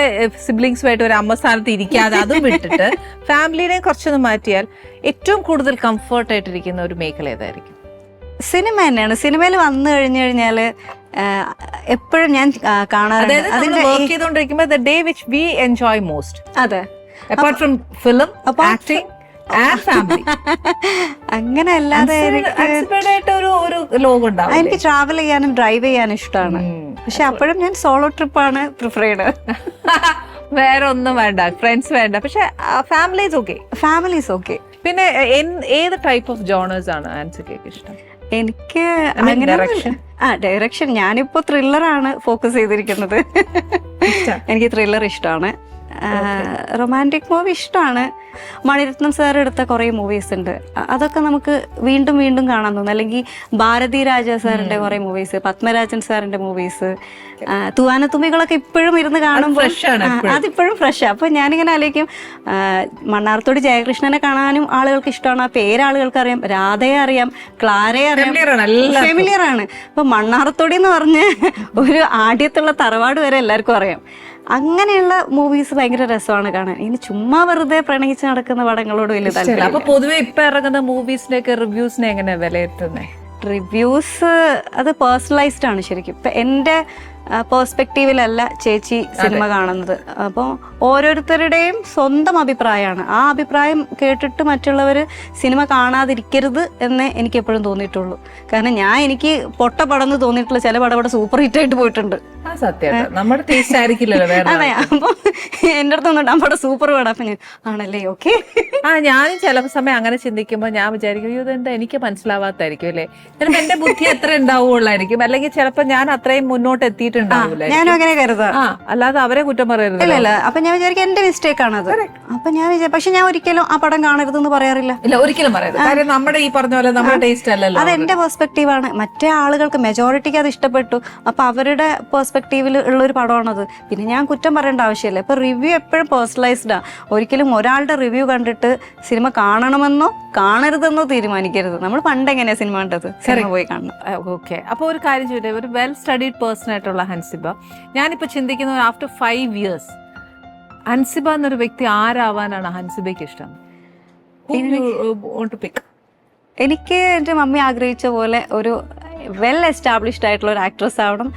സിബ്ലിങ്സുമായിട്ട് ഒരു അമ്മ സ്ഥാനത്ത് ഇരിക്കാതെ അതും വിട്ടിട്ട് ഫാമിലിനെ കുറച്ചൊന്ന് മാറ്റിയാൽ ഏറ്റവും കൂടുതൽ കംഫർട്ടായിട്ടിരിക്കുന്ന ഒരു മേഖല ഏതായിരിക്കും? സിനിമ തന്നെയാണ്. സിനിമയിൽ വന്നു കഴിഞ്ഞാൽ എപ്പോഴും ഞാൻ കാണാറുണ്ട്. അതിന്റെ വർക്ക് ചെയ്തുകൊണ്ടിരിക്കുമ്പോൾ the day which we enjoy most. അതെ, apart from film, acting and family. അങ്ങനെ അല്ലാതെ എനിക്ക് ട്രാവൽ ചെയ്യാനും ഡ്രൈവ് ചെയ്യാനും ഇഷ്ടമാണ്. പക്ഷെ അപ്പോഴും ഞാൻ സോളോ ട്രിപ്പാണ് പ്രിഫർ ചെയ്യുന്നത്. വേറെ ഒന്നും വേണ്ട, ഫ്രണ്ട്സ് വേണ്ട, പക്ഷെ ഫാമിലീസ് ഓക്കെ. Families okay. പിന്നെ ഏത് ടൈപ്പ് ഓഫ് ജോണേഴ്സ് ആണ് ആൻസിക്ക് ഇഷ്ടം? എനിക്ക് ഡയറക്ഷൻ ഞാനിപ്പോ ത്രില്ലറാണ് ഫോക്കസ് ചെയ്തിരിക്കുന്നത്. എനിക്ക് ത്രില്ലർ ഇഷ്ടമാണ്. റൊമാൻറ്റിക് മൂവി ഇഷ്ടമാണ്. മണിരത്നം സാർ എടുത്ത കുറേ മൂവീസ് ഉണ്ട്, അതൊക്കെ നമുക്ക് വീണ്ടും വീണ്ടും കാണാൻ തോന്നും. അല്ലെങ്കിൽ ഭാരതി രാജ സാറിന്റെ കുറേ മൂവീസ്, പത്മരാജൻ സാറിന്റെ മൂവീസ്, തൂവാനത്തുമ്പികളൊക്കെ ഇപ്പോഴും ഇരുന്ന് കാണുമ്പോൾ അതിപ്പോഴും ഫ്രഷാണ്. അപ്പോൾ ഞാനിങ്ങനെ ആലോചിക്കും, മണ്ണാർത്തോട് ജയകൃഷ്ണനെ കാണാനും ആളുകൾക്ക് ഇഷ്ടമാണ്. ആ പേരാളുകൾക്ക് അറിയാം, രാധയെ അറിയാം, ക്ലാരയെ അറിയാം, ഫെമിലിയർ ആണ്. അപ്പോൾ മണ്ണാർത്തോടി എന്ന് പറഞ്ഞ് ഒരു ആദ്യത്തുള്ള തറവാട് വരെ എല്ലാവർക്കും അറിയാം. അങ്ങനെയുള്ള മൂവീസ് ഭയങ്കര രസമാണ് കാണാൻ. ഇനി ചുമ്മാ വെറുതെ പ്രണയിച്ച് നടക്കുന്ന പടങ്ങളോട് വലിയ താല്പര്യം. അപ്പൊ പൊതുവെ ഇപ്പൊ ഇറങ്ങുന്ന മൂവീസിന്റെ റിവ്യൂസിനെ എങ്ങനെ വിലയിരുത്തുന്നത്? റിവ്യൂസ് അത് പേഴ്സണലൈസ്ഡ് ആണ് ശരിക്കും. ഇപ്പം എൻ്റെ പേഴ്സ്പെക്റ്റീവിലല്ല ചേച്ചി സിനിമ കാണുന്നത്. അപ്പോൾ ഓരോരുത്തരുടെയും സ്വന്തം അഭിപ്രായമാണ്. ആ അഭിപ്രായം കേട്ടിട്ട് മറ്റുള്ളവർ സിനിമ കാണാതിരിക്കരുത് എന്നേ എനിക്ക് എപ്പോഴും തോന്നിയിട്ടുള്ളൂ. കാരണം എനിക്ക് പൊട്ട പടന്ന് തോന്നിയിട്ടുള്ള ചില പടം ഇവിടെ സൂപ്പർ ഹിറ്റ് ആയിട്ട് പോയിട്ടുണ്ട്. നമ്മുടെ ടേസ്റ്റ് ആയിരിക്കില്ലല്ലോ. അതെ, അപ്പോൾ എൻ്റെ അടുത്ത് വന്നിട്ട് ആ പടം സൂപ്പർ പടം. അപ്പം ഞാൻ ആണല്ലേ, ഓക്കെ. ഞാനും ചില സമയം അങ്ങനെ ചിന്തിക്കുമ്പോൾ ഞാൻ വിചാരിക്കും, ഇതെന്താ എനിക്ക് മനസ്സിലാവാത്തായിരിക്കും അല്ലേ, ചിലപ്പോൾ എന്റെ ബുദ്ധി എത്ര ഉണ്ടാവുള്ളായിരിക്കും, അല്ലെങ്കിൽ ചിലപ്പോൾ ഞാൻ അത്രയും മുന്നോട്ട് എത്തിയിട്ടുണ്ടാവില്ല. ഞാനും അങ്ങനെ കരുതാം, അല്ലാതെ അവരെ കുറ്റം പറയരുത്. ഇല്ല. അപ്പൊ ഞാൻ വിചാരിക്കും എന്റെ മിസ്റ്റേക്ക് ആണത്. അപ്പൊ പക്ഷെ ഞാൻ ഒരിക്കലും ആ പടം കാണരുതെന്ന് പറയാറില്ല. ഇല്ല, ഒരിക്കലും പറയരുത്. കാര്യം നമ്മുടെ ഈ പറഞ്ഞ പോലെ നമ്മുടെ ടേസ്റ്റ് അല്ലല്ലോ. അത് എന്റെ പെർസ്പെക്റ്റീവ് ആണ്. മറ്റേ ആളുകൾക്ക് മെജോറിറ്റിക്ക് അത് ഇഷ്ടപ്പെട്ടു. അപ്പൊ അവരുടെ പെർസ്പെക്റ്റീവിൽ ഉള്ള ഒരു പടമാണത്. പിന്നെ ഞാൻ കുറ്റം പറയേണ്ട ആവശ്യമില്ല. ഇപ്പൊ റിവ്യൂ എപ്പോഴും പേഴ്സണലൈസ്ഡാ. ഒരിക്കലും ഒരാളുടെ റിവ്യൂ കണ്ടിട്ട് സിനിമ കാണണമെന്നോ കാണരുതെന്നോ തീരുമാനിക്കരുത്. നമ്മൾ പണ്ട് എങ്ങനെയാ സിനിമ കണ്ടത്, സിനിമ പോയി കാണണം. ഓക്കെ. അപ്പോൾ ഒരു കാര്യം ചോദിച്ചേ, ഒരു വെൽ സ്റ്റഡീഡ് പേഴ്സൺ ആയിട്ടുള്ള ഹൻസിബ, ഞാനിപ്പോ ചിന്തിക്കുന്നത് ആഫ്റ്റർ 5 years ഹൻസിബ എന്നൊരു വ്യക്തി ആരാവാനാണ് ഹൻസിബയ്ക്ക് ഇഷ്ടം? എനിക്ക് എൻ്റെ മമ്മി ആഗ്രഹിച്ച പോലെ ഒരു വെൽ എസ്റ്റാബ്ലിഷ്ഡ് ആയിട്ടുള്ള ഒരു ആക്ട്രസ് ആവണം.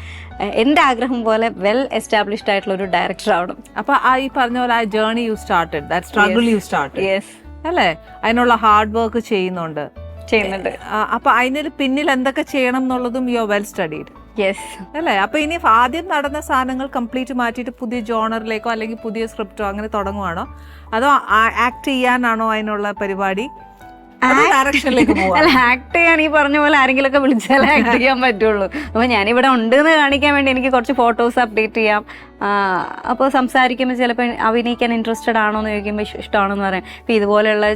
എൻ്റെ ആഗ്രഹം പോലെ വെൽ എസ്റ്റാബ്ലിഷ്ഡ് ആയിട്ടുള്ള ഒരു ഡയറക്ടർ ആവണം. അപ്പൊ ഈ പറഞ്ഞ പോലെ ആ journey you started, that struggle you started. Yes, അല്ലേ? അതിനുള്ള ഹാർഡ് വർക്ക് ചെയ്യുന്നുണ്ട്. അപ്പൊ അതിന് പിന്നിൽ എന്തൊക്കെ ചെയ്യണം എന്നുള്ളതും you are well studied. Yes, അല്ലേ? അപ്പൊ ഇനി ആദ്യം നടന്ന സാധനങ്ങൾ കംപ്ലീറ്റ് മാറ്റിയിട്ട് പുതിയ ജോണറിലേക്കോ അല്ലെങ്കിൽ പുതിയ സ്ക്രിപ്റ്റോ അങ്ങനെ തുടങ്ങുവാണോ, അതോ ആക്ട് ചെയ്യാനാണോ അതിനുള്ള പരിപാടി? ഡയറക്ഷനിലേക്ക് പോവാം. അല്ല, ആക്ട് ചെയ്യാൻ ഈ പറഞ്ഞ പോലെ ആരെങ്കിലും ഒക്കെ വിളിച്ചാലേ ആക്ട് ചെയ്യാൻ പറ്റുള്ളൂ. അപ്പോൾ ഞാനിവിടെ ഉണ്ടെന്ന് കാണിക്കാൻ വേണ്ടി എനിക്ക് കുറച്ച് ഫോട്ടോസ് അപ്ഡേറ്റ് ചെയ്യാം. അപ്പോൾ സംസാരിക്കുമ്പോൾ ചിലപ്പോൾ അഭിനയിക്കാൻ ഇൻട്രസ്റ്റഡ് ആണോ എന്ന് ചോദിക്കുമ്പോൾ ഇഷ്ടമാണെന്ന് പറയാം. ഇപ്പോൾ ഇതുപോലെയുള്ള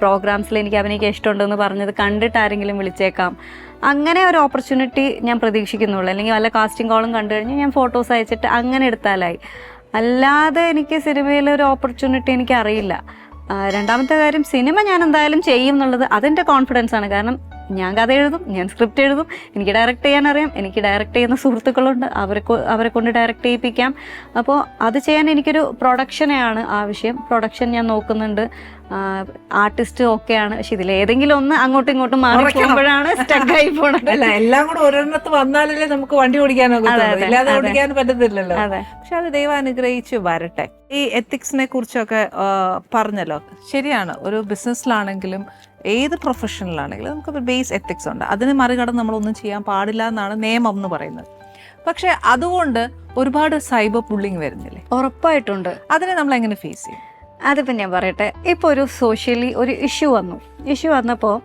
പ്രോഗ്രാംസിൽ എനിക്ക് അഭിനയിക്കാൻ ഇഷ്ടമുണ്ടെന്ന് പറഞ്ഞത് കണ്ടിട്ട് ആരെങ്കിലും വിളിച്ചേക്കാം. അങ്ങനെ ഒരു ഓപ്പർച്യൂണിറ്റി ഞാൻ പ്രതീക്ഷിക്കുന്നുള്ളൂ. അല്ലെങ്കിൽ വല്ല കാസ്റ്റിംഗ് കോളും കണ്ടു കഴിഞ്ഞാൽ ഞാൻ ഫോട്ടോസ് അയച്ചിട്ട് അങ്ങനെ എടുത്താലായി. അല്ലാതെ എനിക്ക് സിനിമയിൽ ഒരു ഓപ്പർച്യൂണിറ്റി എനിക്ക് അറിയില്ല. രണ്ടാമത്തെ കാര്യം, സിനിമ ഞാൻ എന്തായാലും ചെയ്യും എന്നുള്ളത് അതെൻ്റെ കോൺഫിഡൻസ് ആണ്. കാരണം ഞാൻ കഥ എഴുതും, ഞാൻ സ്ക്രിപ്റ്റ് എഴുതും, എനിക്ക് ഡയറക്റ്റ് ചെയ്യാൻ അറിയാം, എനിക്ക് ഡയറക്റ്റ് ചെയ്യുന്ന സുഹൃത്തുക്കളുണ്ട്, അവരെ കൊണ്ട് ഡയറക്റ്റ് ചെയ്യിപ്പിക്കാം. അപ്പോൾ അത് ചെയ്യാൻ എനിക്കൊരു പ്രൊഡക്ഷനെയാണ് ആവശ്യം. പ്രൊഡക്ഷൻ ഞാൻ നോക്കുന്നുണ്ട്, ആർട്ടിസ്റ്റ് ഒക്കെയാണ്. പക്ഷെ ഇതിലേതെങ്കിലും ഒന്ന് അങ്ങോട്ടും ഇങ്ങോട്ടും മാറി പോകുമ്പോഴാണ് സ്റ്റക്കായി പോണത്. അല്ല, എല്ലാം കൂടെ ഒരെണ്ണത്ത് വന്നാലല്ലേ നമുക്ക് വണ്ടി ഓടിക്കാനൊക്കെ, ഇല്ലാതെ ഓടിക്കാൻ പറ്റത്തില്ലല്ലോ. പക്ഷെ അത് ദൈവം അനുഗ്രഹിച്ച് വരട്ടെ. ഈ എത്തിക്സിനെ കുറിച്ചൊക്കെ പറഞ്ഞല്ലോ, ശരിയാണ്. ഒരു ബിസിനസ്സിലാണെങ്കിലും ഏത് പ്രൊഫഷനിലാണെങ്കിലും നമുക്ക് ബേസ് എത്തിക്സ് ഉണ്ട്. അതിന് മറികടന്ന് നമ്മളൊന്നും ചെയ്യാൻ പാടില്ല എന്നാണ് നിയമം എന്ന് പറയുന്നത്. പക്ഷെ അതുകൊണ്ട് ഒരുപാട് സൈബർ ബുള്ളിങ് വരുന്നില്ലേ? ഉറപ്പായിട്ടുണ്ട്. അതിനെ നമ്മൾ എങ്ങനെ ഫേസ് ചെയ്യും? അതിപ്പോൾ ഞാൻ പറയട്ടെ, ഇപ്പോൾ ഒരു സോഷ്യലി ഒരു ഇഷ്യൂ വന്നപ്പോൾ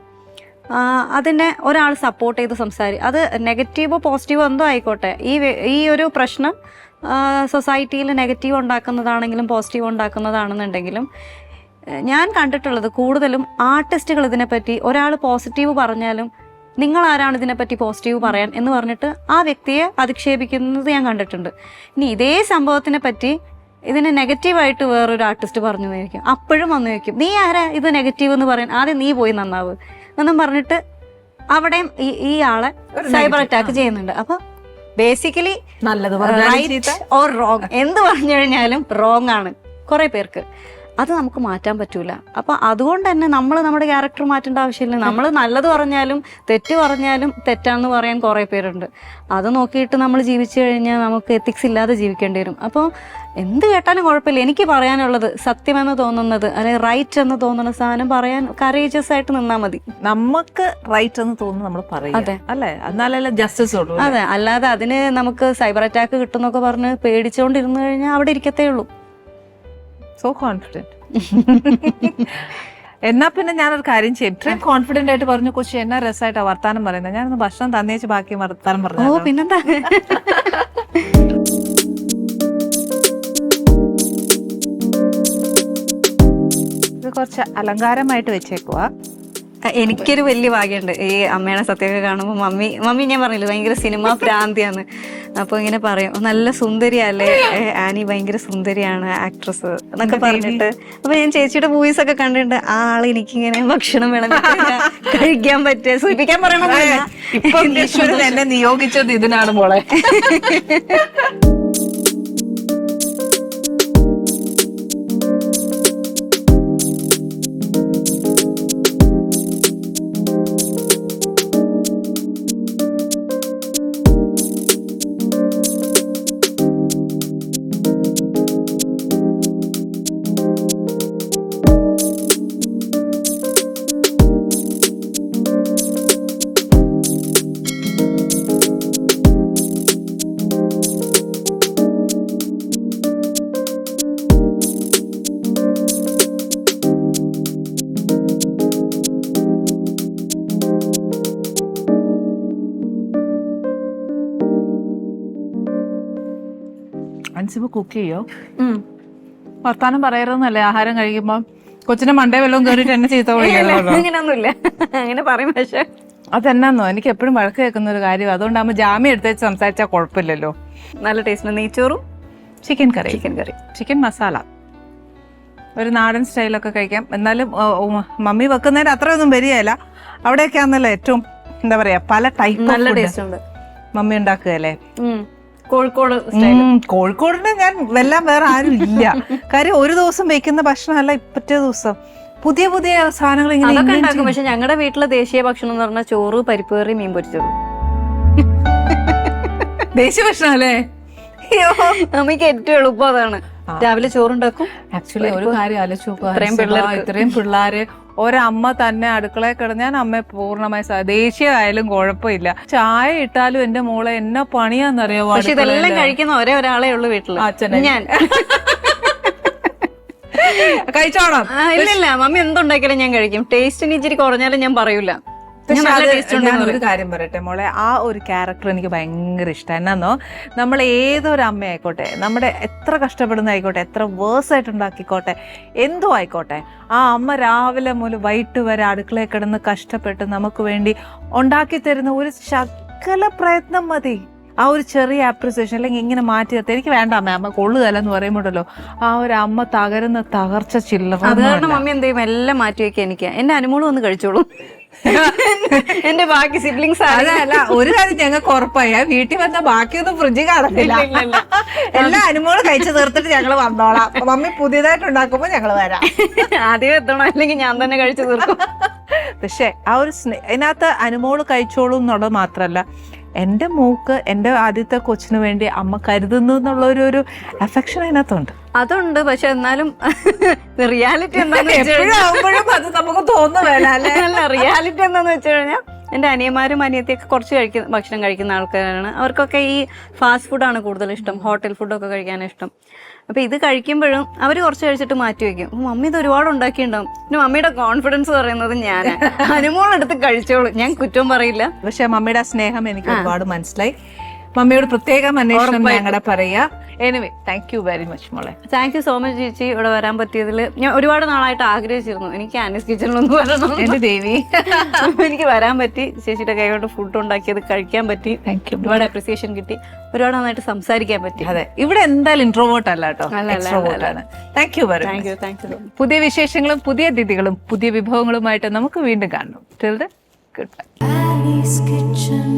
അതിനെ ഒരാൾ സപ്പോർട്ട് ചെയ്ത് അത് നെഗറ്റീവോ പോസിറ്റീവോ എന്തോ ആയിക്കോട്ടെ, ഈ ഒരു പ്രശ്നം സൊസൈറ്റിയിൽ നെഗറ്റീവ് ഉണ്ടാക്കുന്നതാണെങ്കിലും പോസിറ്റീവ് ഉണ്ടാക്കുന്നതാണെന്നുണ്ടെങ്കിലും ഞാൻ കണ്ടിട്ടുള്ളത് കൂടുതലും ആർട്ടിസ്റ്റുകൾ ഇതിനെപ്പറ്റി ഒരാൾ പോസിറ്റീവ് പറഞ്ഞാലും നിങ്ങൾ ആരാണ് ഇതിനെപ്പറ്റി പോസിറ്റീവ് പറയാൻ എന്ന് പറഞ്ഞിട്ട് ആ വ്യക്തിയെ അധിക്ഷേപിക്കുന്നത് ഞാൻ കണ്ടിട്ടുണ്ട്. ഇനി ഇതേ സംഭവത്തിനെ പറ്റി ഇതിന് നെഗറ്റീവായിട്ട് വേറൊരു ആർട്ടിസ്റ്റ് പറഞ്ഞു വയ്ക്കും, അപ്പോഴും വന്നു വയ്ക്കും, നീ ആരാ ഇത് നെഗറ്റീവ് എന്ന് പറയാൻ, ആദ്യം നീ പോയി നന്നാവ് എന്നും പറഞ്ഞിട്ട് അവിടെയും ഈ ആളെ സൈബർ അറ്റാക്ക് ചെയ്യുന്നുണ്ട്. അപ്പൊ ബേസിക്കലി നല്ലത് റൈറ്റ് ഓർ റോങ് എന്ത് പറഞ്ഞു കഴിഞ്ഞാലും റോങ് ആണ് കുറെ പേർക്ക്. അത് നമുക്ക് മാറ്റാൻ പറ്റൂല. അപ്പൊ അതുകൊണ്ട് തന്നെ നമ്മൾ നമ്മുടെ ക്യാരക്ടർ മാറ്റേണ്ട ആവശ്യമില്ല. നമ്മൾ നല്ലത് പറഞ്ഞാലും തെറ്റ് പറഞ്ഞാലും തെറ്റാന്ന് പറയാൻ കുറെ പേരുണ്ട്. അത് നോക്കിയിട്ട് നമ്മൾ ജീവിച്ചു കഴിഞ്ഞാൽ നമുക്ക് എത്തിക്സ് ഇല്ലാതെ ജീവിക്കേണ്ടി വരും. അപ്പോൾ എന്ത് കേട്ടാലും കുഴപ്പമില്ല. എനിക്ക് പറയാനുള്ളത് സത്യമെന്ന് തോന്നുന്നത് അല്ലെങ്കിൽ റൈറ്റ് എന്ന് തോന്നുന്ന സാധനം പറയാൻ കറേജസ് ആയിട്ട് നിന്നാൽ മതി. നമുക്ക് റൈറ്റ് എന്ന് തോന്നുന്നു നമ്മൾ പറയും, അല്ലേ? എന്നാലല്ലേ ജസ്റ്റിസ് ഉള്ളൂ. അതെ, അല്ലാതെ അതിന് നമുക്ക് സൈബർ അറ്റാക്ക് കിട്ടുന്നൊക്കെ പറഞ്ഞ് പേടിച്ചുകൊണ്ടിരുന്നു കഴിഞ്ഞാൽ അവിടെ ഇരിക്കത്തേ ഉള്ളൂ. So confident. എന്നാ പിന്നെ ഞാനൊരു കാര്യം ചെയ്യും. ഇത്രയും കോൺഫിഡന്റ് ആയിട്ട് പറഞ്ഞു കൊച്ചി, എന്നാ രസമായിട്ടാ വർത്താനം പറയുന്നത്. ഞാനൊന്ന് ഭക്ഷണം തന്നേച്ച് ബാക്കി വർത്താനം പറഞ്ഞു. ഓ പിന്നെന്താ. ഇത് കുറച്ച് അലങ്കാരമായിട്ട് വെച്ചേക്കുവാ. എനിക്കൊരു വലിയ ഭാഗ്യമുണ്ട് ഈ അമ്മയുടെ സത്യമൊക്കെ കാണുമ്പോൾ. മമ്മി ഞാൻ പറഞ്ഞില്ല ഭയങ്കര സിനിമ പ്രാന്തിയാണ്. അപ്പോൾ ഇങ്ങനെ പറയും, നല്ല സുന്ദരിയല്ലേ ആനി, ഭയങ്കര സുന്ദരിയാണ് ആക്ട്രസ് എന്നൊക്കെ പറഞ്ഞിട്ട്. അപ്പൊ ഞാൻ ചേച്ചിയുടെ മൂവീസ് ഒക്കെ കണ്ടിട്ടുണ്ട്. ആ ആള് എനിക്കിങ്ങനെ ഭക്ഷണം വേണം കഴിക്കാൻ പറ്റുക സൂചിപ്പിക്കാൻ പറയണം. എന്നെ നിയോഗിച്ചത് ഇതിനാണ് മോളെ. അൻസിബ് കുക്ക് ചെയ്യോ? വർത്താനം പറയരുതെന്നല്ലേ ആഹാരം കഴിക്കുമ്പോ? കൊച്ചിനെ മണ്ടേ വല്ലതും കയറിയിട്ട് എന്നെ ചീത്ത അങ്ങനെയൊന്നുമില്ല, അങ്ങനെ പറയും. പക്ഷെ അതെന്നാന്നോ എനിക്ക് എപ്പോഴും വഴക്ക് കേൾക്കുന്ന ഒരു കാര്യം. അതുകൊണ്ടാകുമ്പോൾ ജാമ്യം എടുത്തേച്ച് സംസാരിച്ചാൽ കുഴപ്പമില്ലല്ലോ. നല്ല ടേസ്റ്റ്. നെയ്ച്ചോറും ചിക്കൻ കറി, ചിക്കൻ മസാല, ഒരു നാടൻ സ്റ്റൈലൊക്കെ കഴിക്കാം. എന്നാലും മമ്മി വെക്കുന്നതിന് അത്രയൊന്നും വരികയല്ല. അവിടെയൊക്കെ ആണല്ലോ ഏറ്റവും എന്താ പറയാ പല ടൈപ്പ് നല്ല ടേസ്റ്റ് ഉണ്ട് മമ്മി ഉണ്ടാക്കുകയല്ലേ. കോഴിക്കോടിന് ഞാൻ വെല്ലാം വേറെ ആരും ഇല്ല. കാര്യം ഒരു ദിവസം വെക്കുന്ന ഭക്ഷണമല്ല പിറ്റേ ദിവസം പുതിയ പുതിയ സാധനങ്ങൾ ഇങ്ങനെ ഉണ്ടാക്കും. പക്ഷെ ഞങ്ങളുടെ വീട്ടിലെ ദേശീയ ഭക്ഷണം എന്ന് പറഞ്ഞാൽ ചോറ്, പരിപ്പ് കറി, മീൻ പൊരിച്ചത്. ദേശീയ ഭക്ഷണം അല്ലേ? അമ്മയ്ക്ക് ഏറ്റവും എളുപ്പം അതാണ്. രാവിലെ ചോറുണ്ടാക്കും. ആക്ച്വലി ഒരു കാര്യം ആലോചിച്ച് ഇത്രയും പിള്ളേര് ഒരമ്മ തന്നെ അടുക്കളയിൽ കിടന്ന്, ഞാൻ അമ്മയെ പൂർണ്ണമായി ദേശീയ ആയാലും കുഴപ്പമില്ല, ചായ ഇട്ടാലും എന്റെ മോളെ എന്നാ പണിയാന്നറിയാമോ. പക്ഷെ ഇതെല്ലാം കഴിക്കുന്ന ഒരേ ഒരാളേ ഉള്ളൂ വീട്ടില്, അച്ഛനെ. ഞാൻ. കഴിച്ചോണം. ഇല്ലില്ല, മമ്മി എന്തുണ്ടാക്കിയാലും ഞാൻ കഴിക്കും. ടേസ്റ്റിന് ഇച്ചിരി കുറഞ്ഞാലും ഞാൻ പറയൂല. ഞാൻ ഒരു കാര്യം പറയട്ടെ മോളെ, ആ ഒരു ക്യാരക്ടർ എനിക്ക് ഭയങ്കര ഇഷ്ടം. എന്നാന്നോ, നമ്മൾ ഏതൊരു അമ്മയായിക്കോട്ടെ, നമ്മുടെ എത്ര കഷ്ടപ്പെടുന്ന ആയിക്കോട്ടെ, എത്ര വേഴ്സായിട്ട് ഉണ്ടാക്കിക്കോട്ടെ, എന്തോ ആയിക്കോട്ടെ, ആ അമ്മ രാവിലെ മുതൽ വൈകിട്ട് വരെ അടുക്കളയിൽ കിടന്ന് കഷ്ടപ്പെട്ട് നമുക്ക് വേണ്ടി ഉണ്ടാക്കി തരുന്ന ഒരു ശകല പ്രയത്നം മതി. ആ ഒരു ചെറിയ അപ്രിസിയേഷൻ, അല്ലെങ്കിൽ ഇങ്ങനെ മാറ്റി നിർത്തി എനിക്ക് വേണ്ട അമ്മ കൊള്ളുകയല്ല എന്ന് പറയുമ്പോഴല്ലോ, ആ ഒരു അമ്മ തകരുന്ന തകർച്ച ചില്ലറ. അത് കാരണം മമ്മി എന്ത് ചെയ്യും, എല്ലാം മാറ്റി വെക്കുക. എനിക്ക് എന്റെ അനുമോള് വന്ന് കഴിച്ചോളൂ. എന്റെ ബാക്കി സിബ്ലിങ്സ് അതല്ല, ഒരു കാര്യം ഞങ്ങൾക്ക് ഉറപ്പായി, വീട്ടിൽ വന്ന ബാക്കിയൊന്നും ഫ്രിഡ്ജിൽ കാണത്തില്ല. എല്ലാ അനുമോള് കഴിച്ചു തീർത്തിട്ട് ഞങ്ങള് വന്നോളാം. മമ്മി പുതിയതായിട്ട് ഉണ്ടാക്കുമ്പോ ഞങ്ങള് വരാം. ആദ്യം എത്തണം, അല്ലെങ്കിൽ ഞാൻ തന്നെ കഴിച്ചു തീർക്കും. പക്ഷെ ആ ഒരു ഇതിനകത്ത് അനുമോള് കഴിച്ചോളൂ എന്നുള്ളത് മാത്രല്ല, എൻ്റെ മോക്ക് എൻ്റെ ആദ്യത്തെ കൊച്ചിന് വേണ്ടി അമ്മ കരുതുന്നു എന്നുള്ള ഒരു അഫെക്ഷൻ അതിനകത്തുണ്ട്. അതുണ്ട്, പക്ഷെ എന്നാലും റിയാലിറ്റി എന്താന്ന് അത് നമുക്ക് തോന്നുന്നില്ല. റിയാലിറ്റി എന്താന്ന് വെച്ച് കഴിഞ്ഞാൽ എൻ്റെ അനിയന്മാരും അനിയത്തിയൊക്കെ കുറച്ച് ഭക്ഷണം കഴിക്കുന്ന ആൾക്കാരാണ്. അവർക്കൊക്കെ ഈ ഫാസ്റ്റ് ഫുഡാണ് കൂടുതൽ ഇഷ്ടം, ഹോട്ടൽ ഫുഡൊക്കെ കഴിക്കാൻ ഇഷ്ടം. അപ്പൊ ഇത് കഴിക്കുമ്പോഴും അവർ കുറച്ച് കഴിച്ചിട്ട് മാറ്റി വെക്കും. മമ്മി ഇത് ഒരുപാട് ഉണ്ടാക്കിയിട്ടുണ്ടാവും. പിന്നെ മമ്മിയുടെ കോൺഫിഡൻസ് പറയുന്നത് ഞാൻ അനുമോളെടുത്ത് കഴിച്ചോളൂ, ഞാൻ കുറ്റം പറയില്ല. പക്ഷെ മമ്മിയുടെ സ്നേഹം എനിക്ക് ഒരുപാട് മനസ്സിലായി. മമ്മിയോട് പ്രത്യേകം അന്വേഷണം ഞങ്ങളുടെ പറയാ. Anyway, thank you very much മോളെ. താങ്ക് യു സോ മച്ച് ചേച്ചി, ഇവിടെ വരാൻ പറ്റിയതിൽ. ഞാൻ ഒരുപാട് നാളായിട്ട് ആഗ്രഹിച്ചിരുന്നു എനിക്ക് ആനീസ് കിച്ചണിലൊന്ന് വരണം. എന്റെ ദേവി, എനിക്ക് വരാൻ പറ്റി. ചേച്ചിയുടെ കൈകൊണ്ട് ഫുഡ് ഉണ്ടാക്കിയത് കഴിക്കാൻ പറ്റി. Thank you. ഒരുപാട് അപ്രിസിയേഷൻ കിട്ടി, ഒരുപാട് നന്നായിട്ട് സംസാരിക്കാൻ പറ്റി. അതെ, ഇവിടെ എന്തായാലും ഇൻട്രോവേർട്ട് അല്ല കേട്ടോ, എക്സ്ട്രോവേർട്ട് ആണ്. Thank you very much. Thank you. പുതിയ വിശേഷങ്ങളും പുതിയ അതിഥികളും പുതിയ വിഭവങ്ങളുമായിട്ട് നമുക്ക് വീണ്ടും കാണണം. Till then, goodbye. Annie's Kitchen.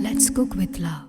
Let's cook with love.